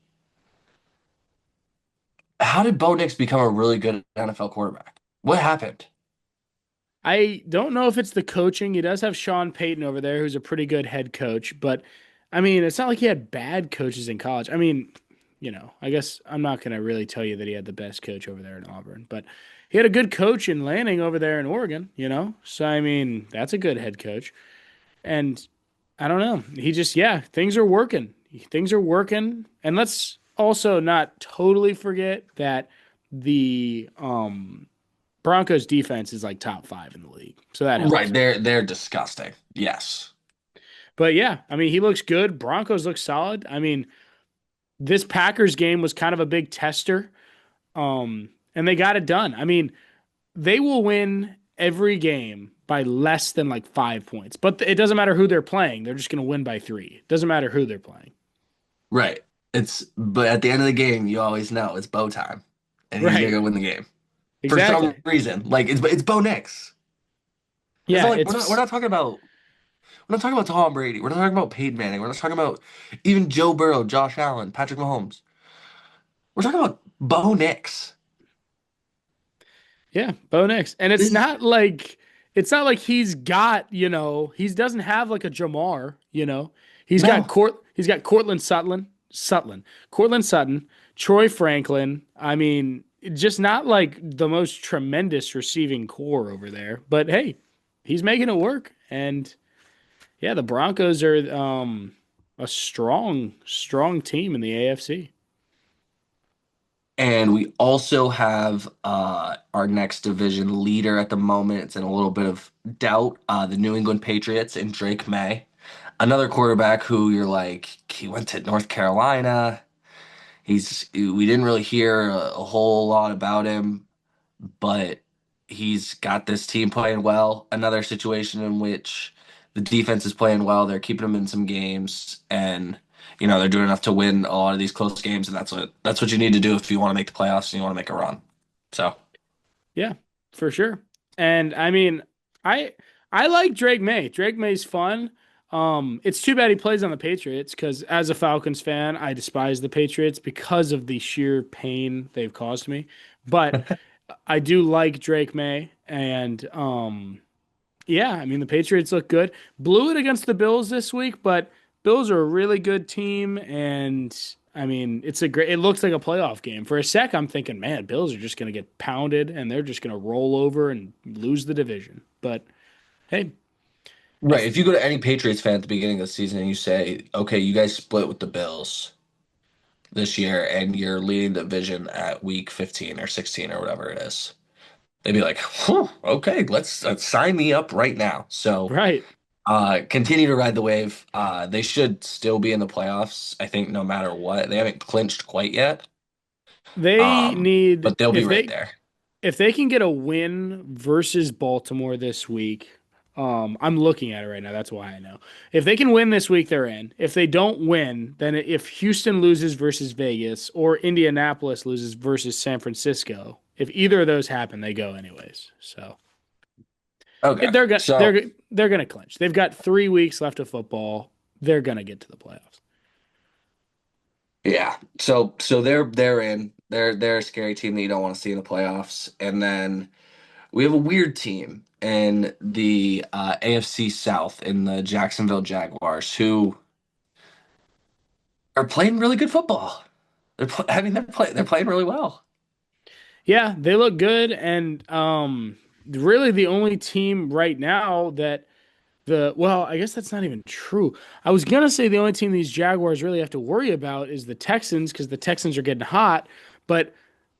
How did Bo Nix become a really good NFL quarterback? What happened? I don't know if it's the coaching. He does have Sean Payton over there, who's a pretty good head coach, but I mean, it's not like he had bad coaches in college. I mean, I guess I'm not going to really tell you that he had the best coach over there in Auburn, but he had a good coach in Lanning over there in Oregon. So, I mean, that's a good head coach. And I don't know. He just, yeah, things are working. Things are working. And let's also not totally forget that the Broncos defense is like top 5 in the league. So that Right, helps. they're disgusting. Yes. But yeah, I mean, he looks good. Broncos look solid. I mean, this Packers game was kind of a big tester. And they got it done. I mean, they will win every game by less than like 5 points. But it doesn't matter who they're playing. They're just going to win by 3. It doesn't matter who they're playing. Right. But at the end of the game, you always know it's Bo time, and he's gonna Right. go win the game for some Exactly. reason. Like it's Bo Nix. It's Yeah, not like it's we're not talking about Tom Brady. We're not talking about Peyton Manning. We're not talking about even Joe Burrow, Josh Allen, Patrick Mahomes. We're talking about Bo Nix. yeah, Bo Nix. And it's This is not like he's got, he doesn't have like a Jamar, He's got no. Cortland Sutton, Troy Franklin. I mean, just not like the most tremendous receiving core over there. But hey, he's making it work. And yeah, the Broncos are a strong, strong team in the AFC. And we also have our next division leader at the moment. It's in a little bit of doubt. The New England Patriots and Drake May, another quarterback who you're like, he went to North Carolina. We didn't really hear a whole lot about him, but he's got this team playing well. Another situation in which the defense is playing well. They're keeping them in some games, and they're doing enough to win a lot of these close games, and that's what you need to do if you want to make the playoffs and you want to make a run. So, Yeah, for sure. And I mean, I I like Drake May. Drake May's fun. It's too bad he plays on the Patriots because as a Falcons fan, I despise the Patriots because of the sheer pain they've caused me. But I do like Drake May, and yeah, I mean the Patriots look good. Blew it against the Bills this week, but Bills are a really good team, and I mean it's a great. It looks like a playoff game. For a sec, I'm thinking, man, Bills are just going to get pounded, and they're just going to roll over and lose the division. But hey, right, if if you go to any Patriots fan at the beginning of the season and you say, "Okay, you guys split with the Bills this year, and you're leading the division at week 15 or 16 or whatever it is," they'd be like, "Whew, okay, let's sign me up right now." So. right, Continue to ride the wave. They should still be in the playoffs, I think, no matter what. They haven't clinched quite yet. they need But they'll be if right they there. if they can get a win versus Baltimore this week, I'm looking at it right now. That's why I know. If they can win this week, they're in. If they don't win, then if Houston loses versus Vegas or Indianapolis loses versus San Francisco, if either of those happen, they go anyways. So Okay. they're gonna So they're gonna clinch. They've got 3 weeks left of football. They're gonna get to the playoffs. yeah. So they're in. They're a scary team that you don't want to see in the playoffs. And then we have a weird team in the AFC South in the Jacksonville Jaguars who are playing really good football. I mean, they're playing really well. Yeah, they look good, and really the only team right now that well, I guess that's not even true. I was gonna say the only team these Jaguars really have to worry about is the Texans because the Texans are getting hot. But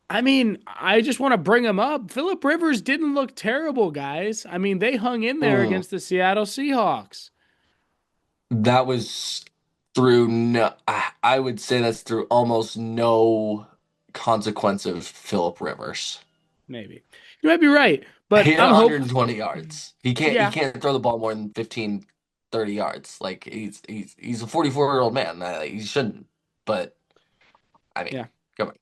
I mean, I just want to bring them up. Philip Rivers didn't look terrible, guys. I mean, they hung in there Mm. against the Seattle Seahawks. That was through no, I would say that's through almost no consequence of Philip Rivers. Maybe you might be right, He but had I'm hope. 120 yards. He Yeah, can't throw the ball more than 15, 30 yards. Like he's a 44-year-old man. He shouldn't. But I mean, yeah, come on.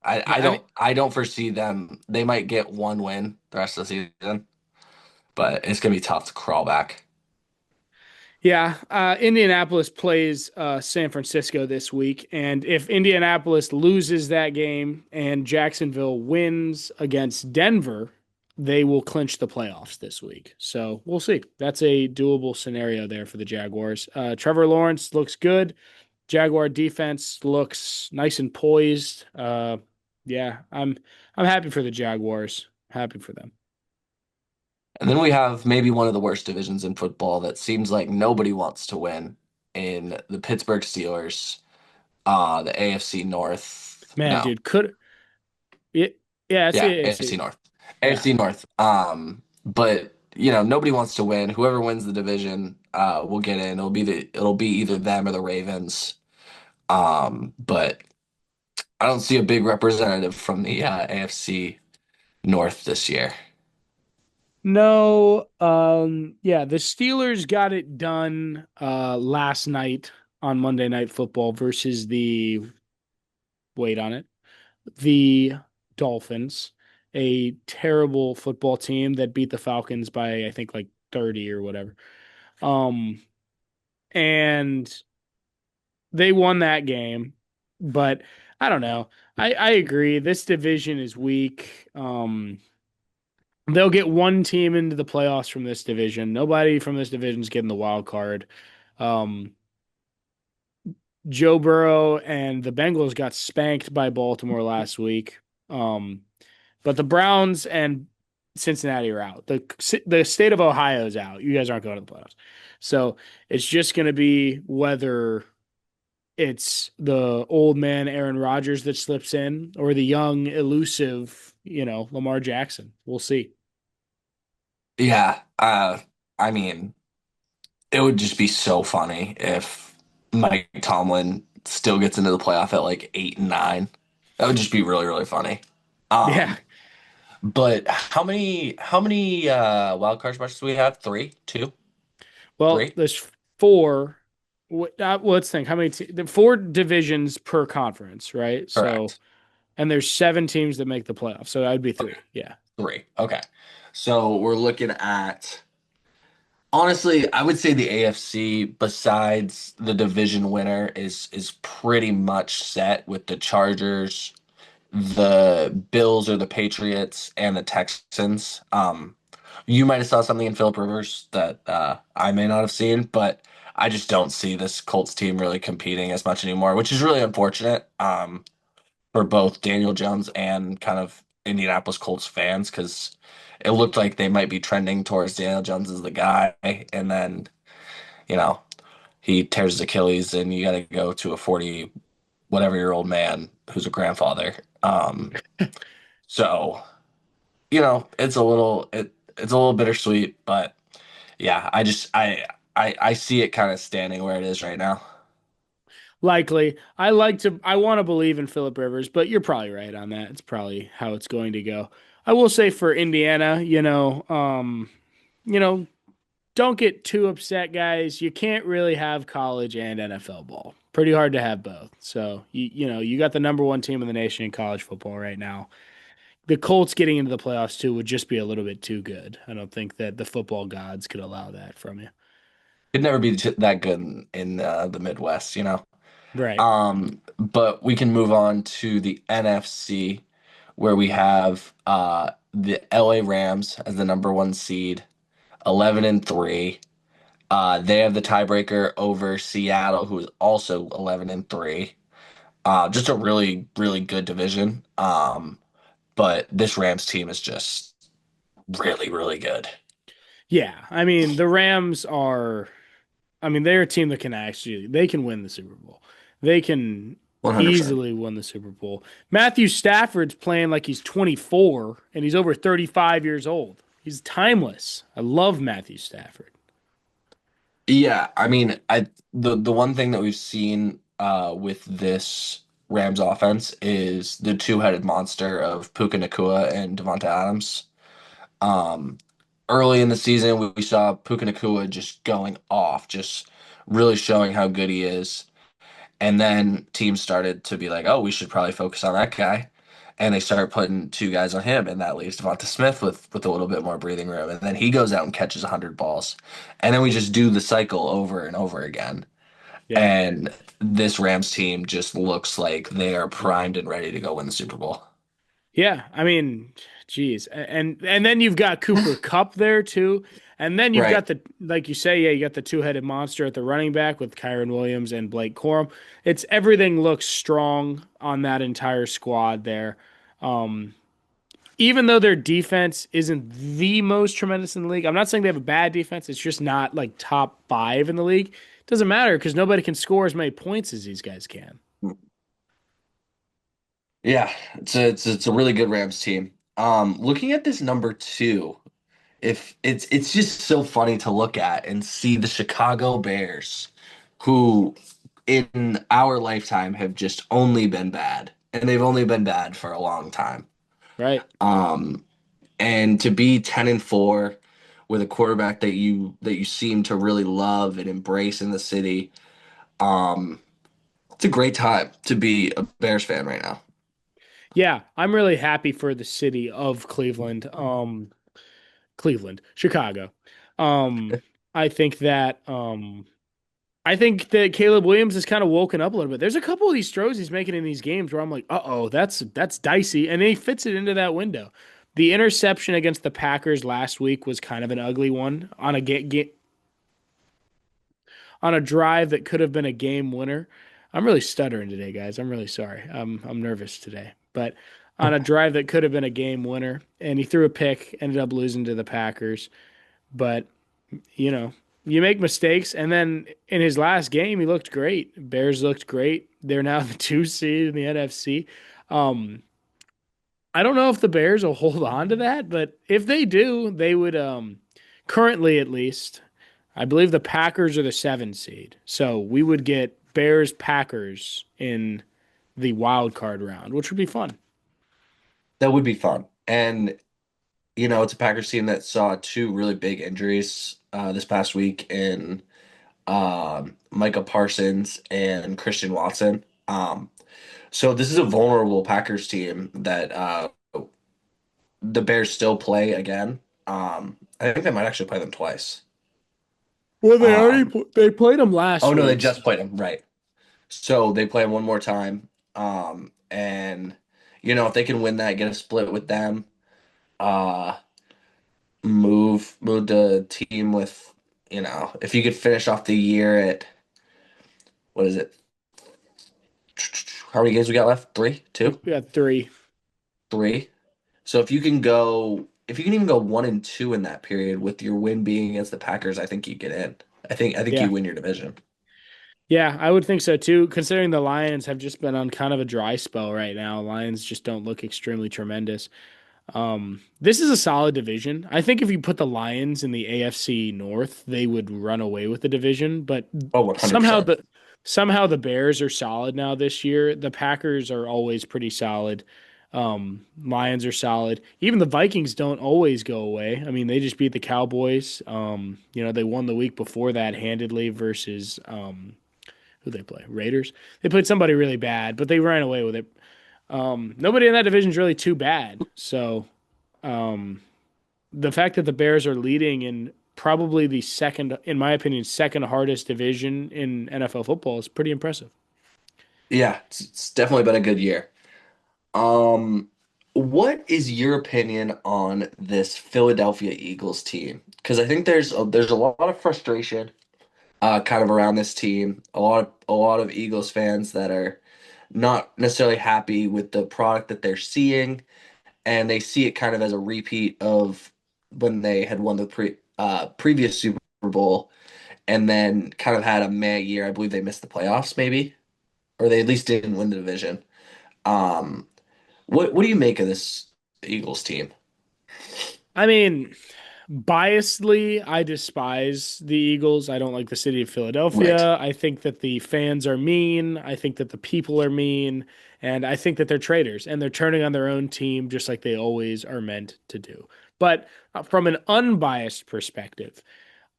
yeah. I mean, I don't foresee them. They might get one win the rest of the season, but it's gonna be tough to crawl back. yeah, Indianapolis plays San Francisco this week, and if Indianapolis loses that game and Jacksonville wins against Denver, they will clinch the playoffs this week. So we'll see. That's a doable scenario there for the Jaguars. Trevor Lawrence looks good. Jaguar defense looks nice and poised. Yeah, I'm happy for the Jaguars. Happy for them. And then we have maybe one of the worst divisions in football that seems like nobody wants to win in the Pittsburgh Steelers, the AFC North. Man, No, dude, could it? Yeah, it's the yeah, AFC AFC. North. Yeah. AFC North. But nobody wants to win. Whoever wins the division, will get in. It'll be either them or the Ravens. But I don't see a big representative from the AFC North this year. No, yeah, the Steelers got it done last night on Monday Night Football versus the wait on it, the Dolphins, a terrible football team that beat the Falcons by I think like 30 or whatever. Um, and they won that game, but I don't know. I agree. This division is weak. They'll get one team into the playoffs from this division. Nobody from this division is getting the wild card. Um, Joe Burrow and the Bengals got spanked by Baltimore last week. But the Browns and Cincinnati are out. The state of Ohio is out. You guys aren't going to the playoffs. So it's just going to be whether it's the old man Aaron Rodgers that slips in or the young, elusive, Lamar Jackson. We'll see. Yeah, I mean, it would just be so funny if Mike Tomlin still gets into the playoff at like 8 and 9. That would just be really, really funny. Yeah. Um, but how many wild card spots do we have? Three, two, Well, three? there's four. Let's think. How many? The four divisions per conference, right? So, Correct. and there's seven teams that make the playoffs. So that would be Okay, three. Yeah. three. Okay. So we're looking at honestly, I would say the AFC, besides the division winner, is pretty much set with the Chargers, the Bills or the Patriots, and the Texans. You might have saw something in Philip Rivers that I may not have seen, but I just don't see this Colts team really competing as much anymore, which is really unfortunate for both Daniel Jones and kind of Indianapolis Colts fans because it looked like they might be trending towards Daniel Jones as the guy, and then you know he tears his Achilles, and you got to go to a 40 whatever year old man who's a grandfather. So it's a little bittersweet, but yeah, I see it kind of standing where it is right now. Likely. I want to believe in Philip Rivers, but you're probably right on that. It's probably how it's going to go. I will say for Indiana, you know, don't get too upset, guys. You can't really have college and NFL ball. Pretty hard to have both. So you got the number one team in the nation in college football right now. The Colts getting into the playoffs too would just be a little bit too good. I don't think that the football gods could allow that from you. It'd never be that good in the Midwest. Right. But we can move on to the NFC, where we have the LA Rams as the number one seed, 11-3. They have the tiebreaker over Seattle, who is also 11-3. Just a really, really good division. But this Rams team is just really, really good. Yeah. I mean, the Rams are they're a team that they can win the Super Bowl. They can 100%. easily win the Super Bowl. Matthew Stafford's playing like he's 24 and he's over 35 years old. He's timeless. I love Matthew Stafford. Yeah, I mean, the one thing that we've seen with this Rams offense is the two-headed monster of Puka Nacua and Devonta Adams. Um, Early in the season, we saw Puka Nacua just going off, just really showing how good he is. And then teams started to be like, oh, we should probably focus on that guy. And they started putting two guys on him, and that leaves Devonta Smith with a little bit more breathing room. And then he goes out and catches 100 balls. And then we just do the cycle over and over again. Yeah. And this Rams team just looks like they are primed and ready to go win the Super Bowl. Yeah, I mean, geez, and then you've got Cooper Cup there too, and then you've Right. got the like you say, yeah, you got the two-headed monster at the running back with Kyron Williams and Blake Corum. It's everything looks strong on that entire squad there. Um, Even though their defense isn't the most tremendous in the league, I'm not saying they have a bad defense. It's just not like top five in the league. It doesn't matter because nobody can score as many points as these guys can. Yeah, it's a really good Rams team. Looking at this number two, if it's just so funny to look at and see the Chicago Bears, who in our lifetime have just only been bad, and they've only been bad for a long time. Right? Um, and to be 10-4 with a quarterback that you seem to really love and embrace in the city, um, it's a great time to be a Bears fan right now. Yeah, I'm really happy for the city of Cleveland. Chicago. Um, I think that Caleb Williams has kind of woken up a little bit. There's a couple of these throws he's making in these games where I'm like, uh-oh, that's dicey, and he fits it into that window. The interception against the Packers last week was kind of an ugly one on on a drive that could have been a game winner. I'm really stuttering today, guys. I'm really sorry. I'm nervous today. But on a drive that could have been a game winner, and he threw a pick, ended up losing to the Packers. But you know, you make mistakes. And then in his last game, he looked great. Bears looked great. They're now the two seed in the NFC. Um, I don't know if the Bears will hold on to that, but if they do, they would, currently at least, I believe the Packers are the seven seed. So we would get Bears Packers in the wild card round, which would be fun. That would be fun. And it's a Packers team that saw two really big injuries this past week in Micah Parsons and Christian Watson. So this is a vulnerable Packers team that the Bears still play again. I think they might actually play them twice. Well, Um, they played them oh last no, they week. just played them, right. So they play them one more time. And if they can win that, get a split with them, uh, move the team with, if you could finish off the year at what is it? How many games we got left? Three, two, We got three. three. So if you can even go 1-2 in that period with your win being against the Packers, I think you get in. I think Yeah. you win your division. Yeah, I would think so too, considering the Lions have just been on kind of a dry spell right now. Lions just don't look extremely tremendous. This is a solid division. I think if you put the Lions in the AFC North, they would run away with the division, but Oh, somehow 100%. the somehow the Bears are solid now this year. The Packers are always pretty solid. Lions are solid. Even the Vikings don't always go away. I mean, they just beat the Cowboys. They won the week before that handedly versus who they play? Raiders. They played somebody really bad, but they ran away with it. Nobody in that division is really too bad. So um, the fact that the Bears are leading in probably the second, in my opinion, second hardest division in NFL football is pretty impressive. Yeah, it's definitely been a good year. Um, what is your opinion on this Philadelphia Eagles team? Because I think there's a lot of frustration kind of around this team. A lot of Eagles fans that are not necessarily happy with the product that they're seeing, and they see it kind of as a repeat of when they had won the previous Super Bowl, and then kind of had a meh year. I believe they missed the playoffs, maybe, or they at least didn't win the division. Um, what do you make of this Eagles team? I mean, biasedly, I despise the Eagles. I don't like the city of Right. Philadelphia. I think that the fans are mean. I think that the people are mean. And I think that they're traitors and they're turning on their own team just like they always are meant to do. But from an unbiased perspective,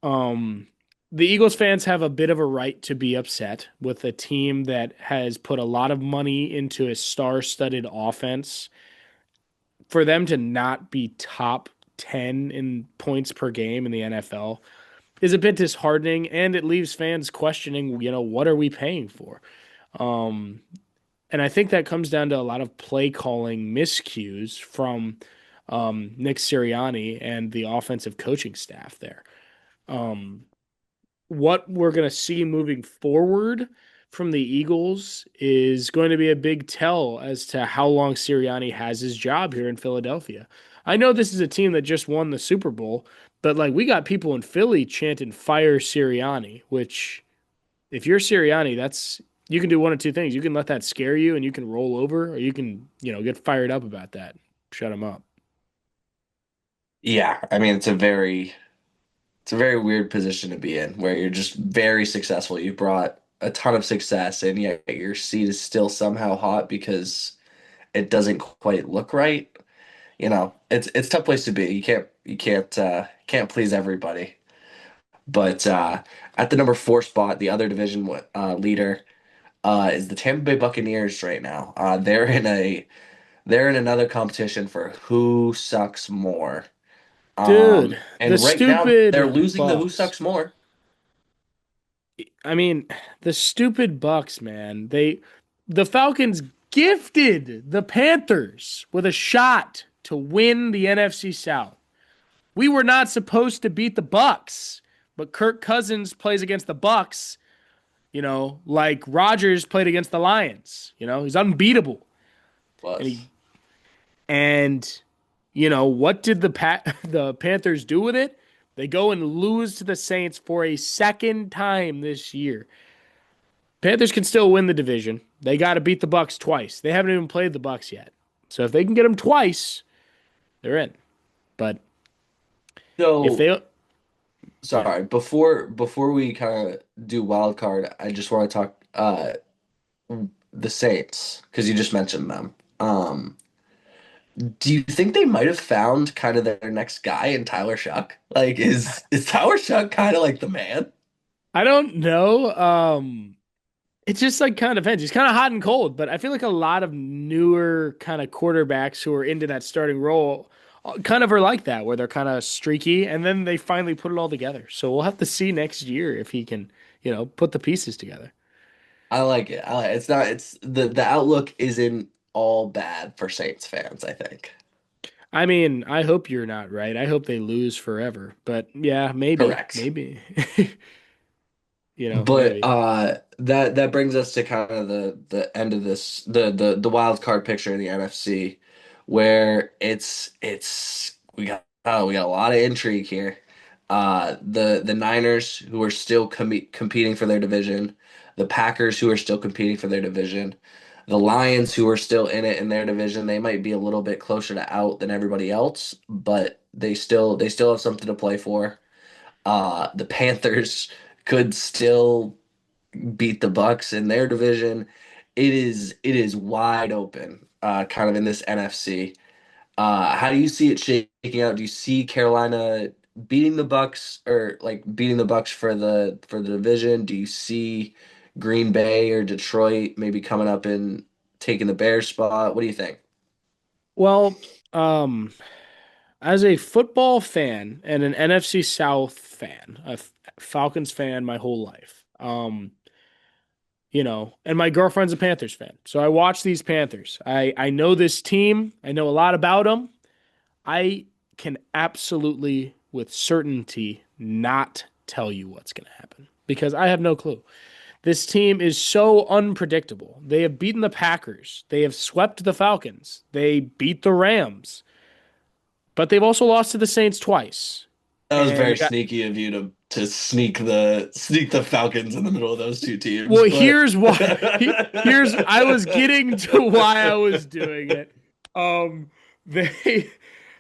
um, the Eagles fans have a bit of a right to be upset with a team that has put a lot of money into a star-studded offense. For them to not be top 10 in points per game in the NFL is a bit disheartening, and it leaves fans questioning, what are we paying for? Um, And I think that comes down to a lot of play calling miscues from Nick Sirianni and the offensive coaching staff there. Um, what we're going to see moving forward from the Eagles is going to be a big tell as to how long Sirianni has his job here in Philadelphia. I know this is a team that just won the Super Bowl, but like we got people in Philly chanting "Fire Sirianni," which if you're Sirianni, that's you can do one of two things. You can let that scare you and you can roll over, or you can, get fired up about that. Shut him up. Yeah, I mean it's a very weird position to be in where you're just very successful. You brought a ton of success and yet your seat is still somehow hot because it doesn't quite look right. It's a tough place to be. You can't please everybody. But at the number 4 spot, the other division leader is the Tampa Bay Buccaneers right now. They're in another competition for who sucks more. Dude, the And right now they're stupid losing the who Bucks. sucks more. I mean, the stupid Bucks, man. The Falcons gifted the Panthers with a shot to win the NFC South. We were not supposed to beat the Bucks, but Kirk Cousins plays against the Bucks, like Rodgers played against the Lions. He's unbeatable. And he Was. and what did the Panthers do with it? They go and lose to the Saints for a second time this year. Panthers can still win the division. They got to beat the Bucks twice. They haven't even played the Bucks yet. So if they can get them twice, they're in. But if So they yeah. sorry, before we kind of do wild card, I just want to talk the Saints because you just mentioned them. Do you think they might have found kind of their next guy in Tyler Shuck? Like, is Tyler Shuck kind of like the man? I don't know. It's just like kind of depends. He's kind of hot and cold, but I feel like a lot of newer kind of quarterbacks who are into that starting role kind of are like that, where they're kind of streaky and then they finally put it all together. So we'll have to see next year if he can, put the pieces together. I like it. It's not. It's the outlook isn't all bad for Saints fans, I think. I mean, I hope you're not right. I hope they lose forever. But yeah, maybe, Correct. maybe, But maybe. that brings us to kind of the end of this the wild card picture in the NFC, where it's we got a lot of intrigue here. The Niners who are still competing for their division, the Packers who are still competing for their division, the Lions who are still in it in their division. They might be a little bit closer to out than everybody else, but they still have something to play for. The Panthers could still beat the Bucks in their division. It is wide open, kind of in this NFC. How do you see it shaking out? Do you see Carolina beating the Bucks or like beating the Bucks for the division? Do you see Green Bay or Detroit maybe coming up and taking the Bears spot? What do you think? Well, um, as a football fan and an NFC South fan, a Falcons fan my whole life, and my girlfriend's a Panthers fan. So I watch these Panthers. I know this team. I know a lot about them. I can absolutely, with certainty, not tell you what's going to happen because I have no clue. This team is so unpredictable. They have beaten the Packers. They have swept the Falcons. They beat the Rams, but they've also lost to the Saints twice. That was And very they got sneaky of you to sneak the Falcons in the middle of those two teams, well, but here's why. Here's I was getting to why I was doing it. They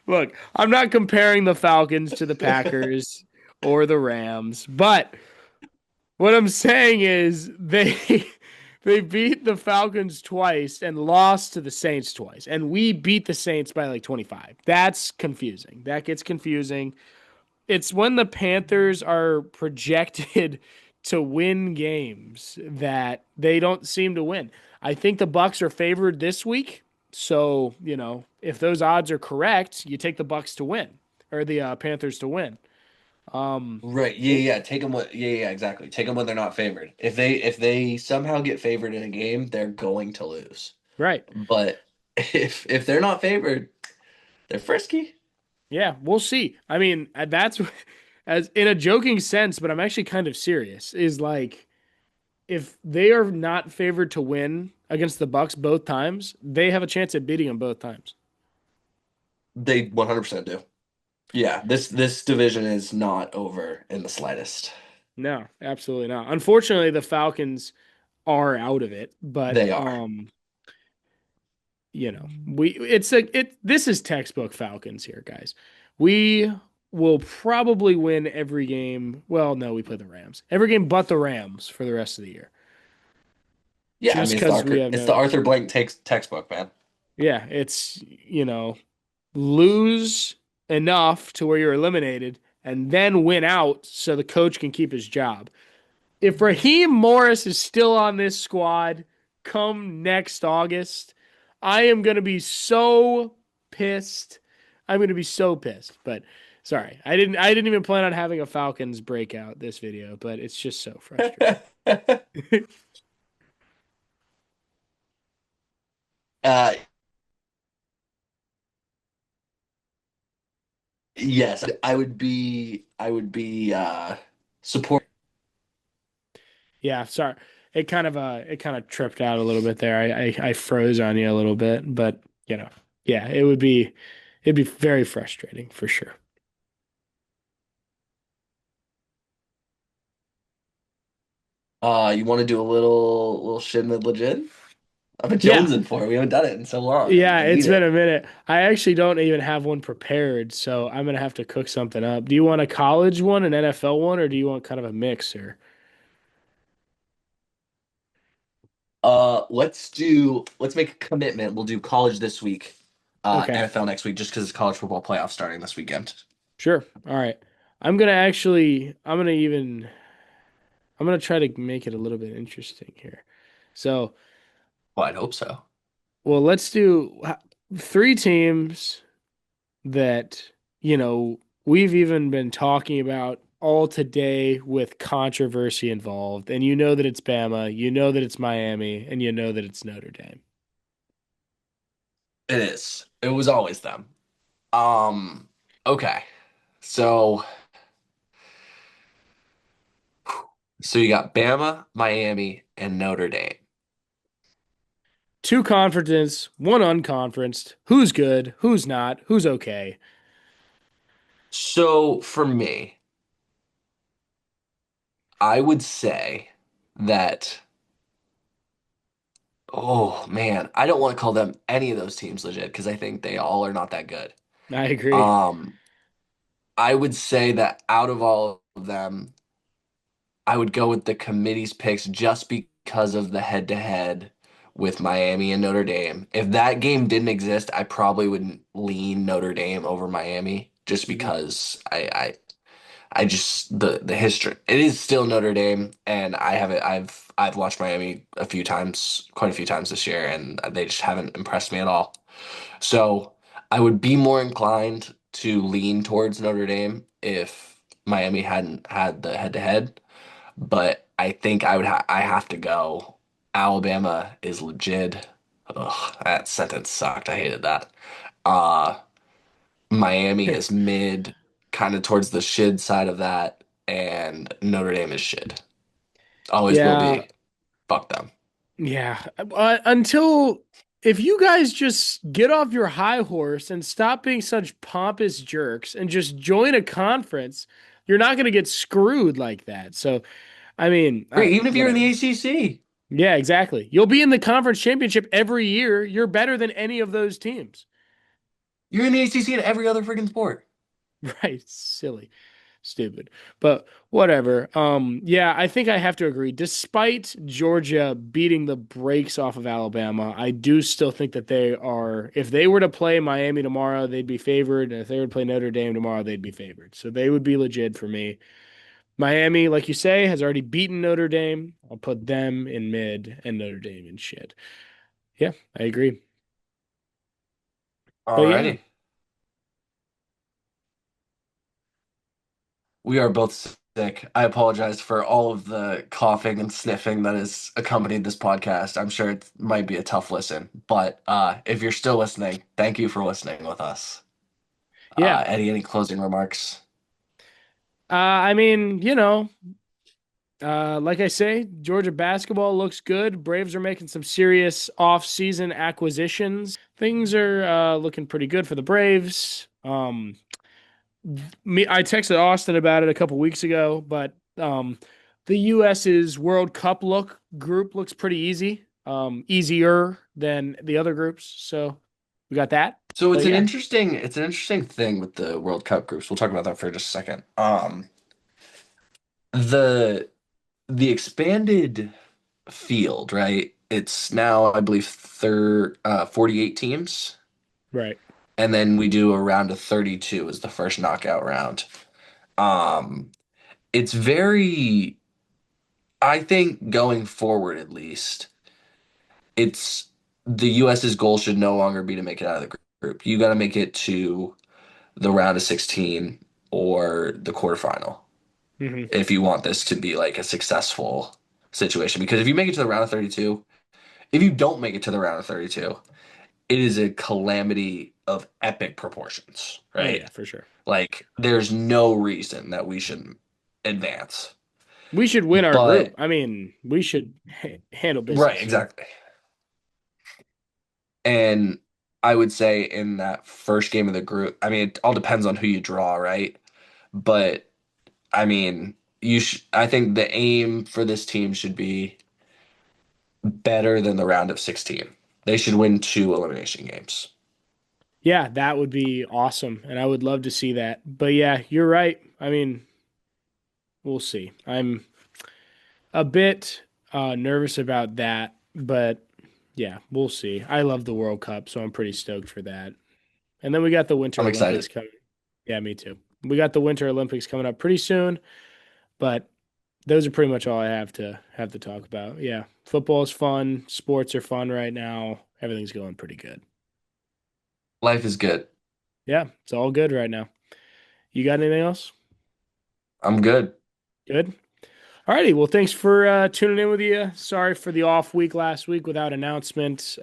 look. I'm not comparing the Falcons to the Packers or the Rams, but what I'm saying is they beat the Falcons twice and lost to the Saints twice, and we beat the Saints by like 25. That's confusing. That gets confusing. It's when the Panthers are projected to win games that they don't seem to win. I think the Bucks are favored this week, so if those odds are correct, you take the Bucks to win or the Panthers to win. Right. Yeah, yeah. Take them what yeah, yeah, exactly. Take them when they're not favored. If they somehow get favored in a game, they're going to lose. Right. But if they're not favored, they're frisky. Yeah, we'll see. I mean, that's as in a joking sense, but I'm actually kind of serious. Is like if they are not favored to win against the Bucks both times, they have a chance at beating them both times. They 100% do. Yeah, this division is not over in the slightest. No, absolutely not. Unfortunately, the Falcons are out of it, but They are. we it's a it this is textbook Falcons here, guys. We will probably win every game. Well, no, we play the Rams. Every game but the Rams for the rest of the year. Yeah, I Just mean because we have It's the no, Arthur Blank takes textbook, man. yeah, it's, lose enough to where you're eliminated and then win out so the coach can keep his job. If Raheem Morris is still on this squad come next August, I am going to be so pissed. I'm going to be so pissed. But sorry, I didn't even plan on having a Falcons breakout this video, but it's just so frustrating. uh yes, I would be support Yeah, sorry. It kind of tripped out a little bit there. I froze on you a little bit, but yeah, it'd be very frustrating for sure. you want to do a little shit in the legit? I've been Yeah. jonesing for it. We haven't done it in so long. Yeah, I it's need been it. a minute. I actually don't even have one prepared, so I'm gonna have to cook something up. Do you want a college one, an NFL one, or do you want kind of a mixer? Let's make a commitment. We'll do college this week, Okay, NFL next week, just because it's college football playoff starting this weekend. sure. All right. I'm gonna try to make it a little bit interesting here. So, Well, I'd hope so. well, let's do three teams that, we've even been talking about all today with controversy involved. And you know that it's Bama, you know that it's Miami, and you know that it's Notre Dame. It is. It was always them. Um, okay. So so you got Bama, Miami, and Notre Dame. Two conferences, one unconferenced. Who's good? Who's not? Who's okay? So for me, I would say that oh man, I don't want to call them any of those teams legit because I think they all are not that good. I agree. Um, I would say that out of all of them, I would go with the committee's picks just because of the head-to-head with Miami and Notre Dame. If that game didn't exist, I probably would lean Notre Dame over Miami just Mhm. because I just the history. It is still Notre Dame, and I haven't. I've watched Miami a few times, quite a few times this year, and they just haven't impressed me at all. So I would be more inclined to lean towards Notre Dame if Miami hadn't had the head-to-head. But I think I have to go. Alabama is legit. Ugh, that sentence sucked. I hated that. Uh, Miami is mid, kind of towards the shid side of that, and Notre Dame is shid. Always will Yeah, be. Fuck them. yeah. Until if you guys just get off your high horse and stop being such pompous jerks and just join a conference, you're not going to get screwed like that. So, I mean, all Great, right, even if you're in the whatever. ACC, Yeah, exactly. You'll be in the conference championship every year. You're better than any of those teams. you're in the ACC in every other freaking sport. Right. Silly. Stupid. But whatever. Yeah, I think I have to agree. Despite Georgia beating the brakes off of Alabama, I do still think that they are, if they were to play Miami tomorrow, they'd be favored. And if they would play Notre Dame tomorrow, they'd be favored. So they would be legit for me. Miami, like you say, has already beaten Notre Dame. I'll put them in mid and Notre Dame in shit. Yeah, I agree. But yeah, Alrighty. We are both sick. I apologize for all of the coughing and sniffing that has accompanied this podcast. I'm sure it might be a tough listen, but if you're still listening, thank you for listening with us. Yeah. Eddie, any closing remarks? I mean, like I say, Georgia basketball looks good. Braves are making some serious off-season acquisitions. Things are looking pretty good for the Braves. I texted Austin about it a couple weeks ago, but the US's World Cup group looks pretty easy, easier than the other groups. So we got that. So But yeah, it's an interesting thing with the World Cup groups. We'll talk about that for just a second. The the expanded field, right? It's now, I believe, 48 teams, right. and then we do a round of 32 as the first knockout round. Um, it's very, I think, going forward at least, it's the US's goal should no longer be to make it out of the group. You got to make it to the round of 16 or the quarterfinal Hmm. if you want this to be like a successful situation. Because if you make it to the round of 32, if you don't make it to the round of 32, it is a calamity of epic proportions, Oh right? yeah, for sure. Like, there's no reason that we shouldn't advance. We should win our group. But, I mean, we should handle right, business. exactly. And I would say in that first game of the group, I mean, it all depends on who you draw, right? But I mean, I think the aim for this team should be better than the round of 16. They should win two elimination games. Yeah, that would be awesome, and I would love to see that. But yeah, you're right. I mean, we'll see. I'm a bit nervous about that, but yeah, we'll see. I love the World Cup, so I'm pretty stoked for that. And then we got the Winter I'm Olympics excited. coming. Yeah, me too. We got the Winter Olympics coming up pretty soon, but those are pretty much all I have to talk about. Yeah, football is fun. Sports are fun right now. Everything's going pretty good. Life is good. Yeah, it's all good right now. You got anything else? I'm good. Good. Alrighty. Well, thanks for tuning in with you. Sorry for the off week last week without announcement.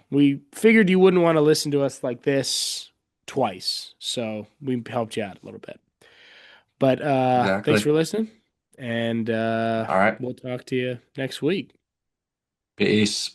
We figured you wouldn't want to listen to us like this twice, so we helped you out a little bit. But thanks Exactly. for listening, and All right. we'll talk to you next week. Peace.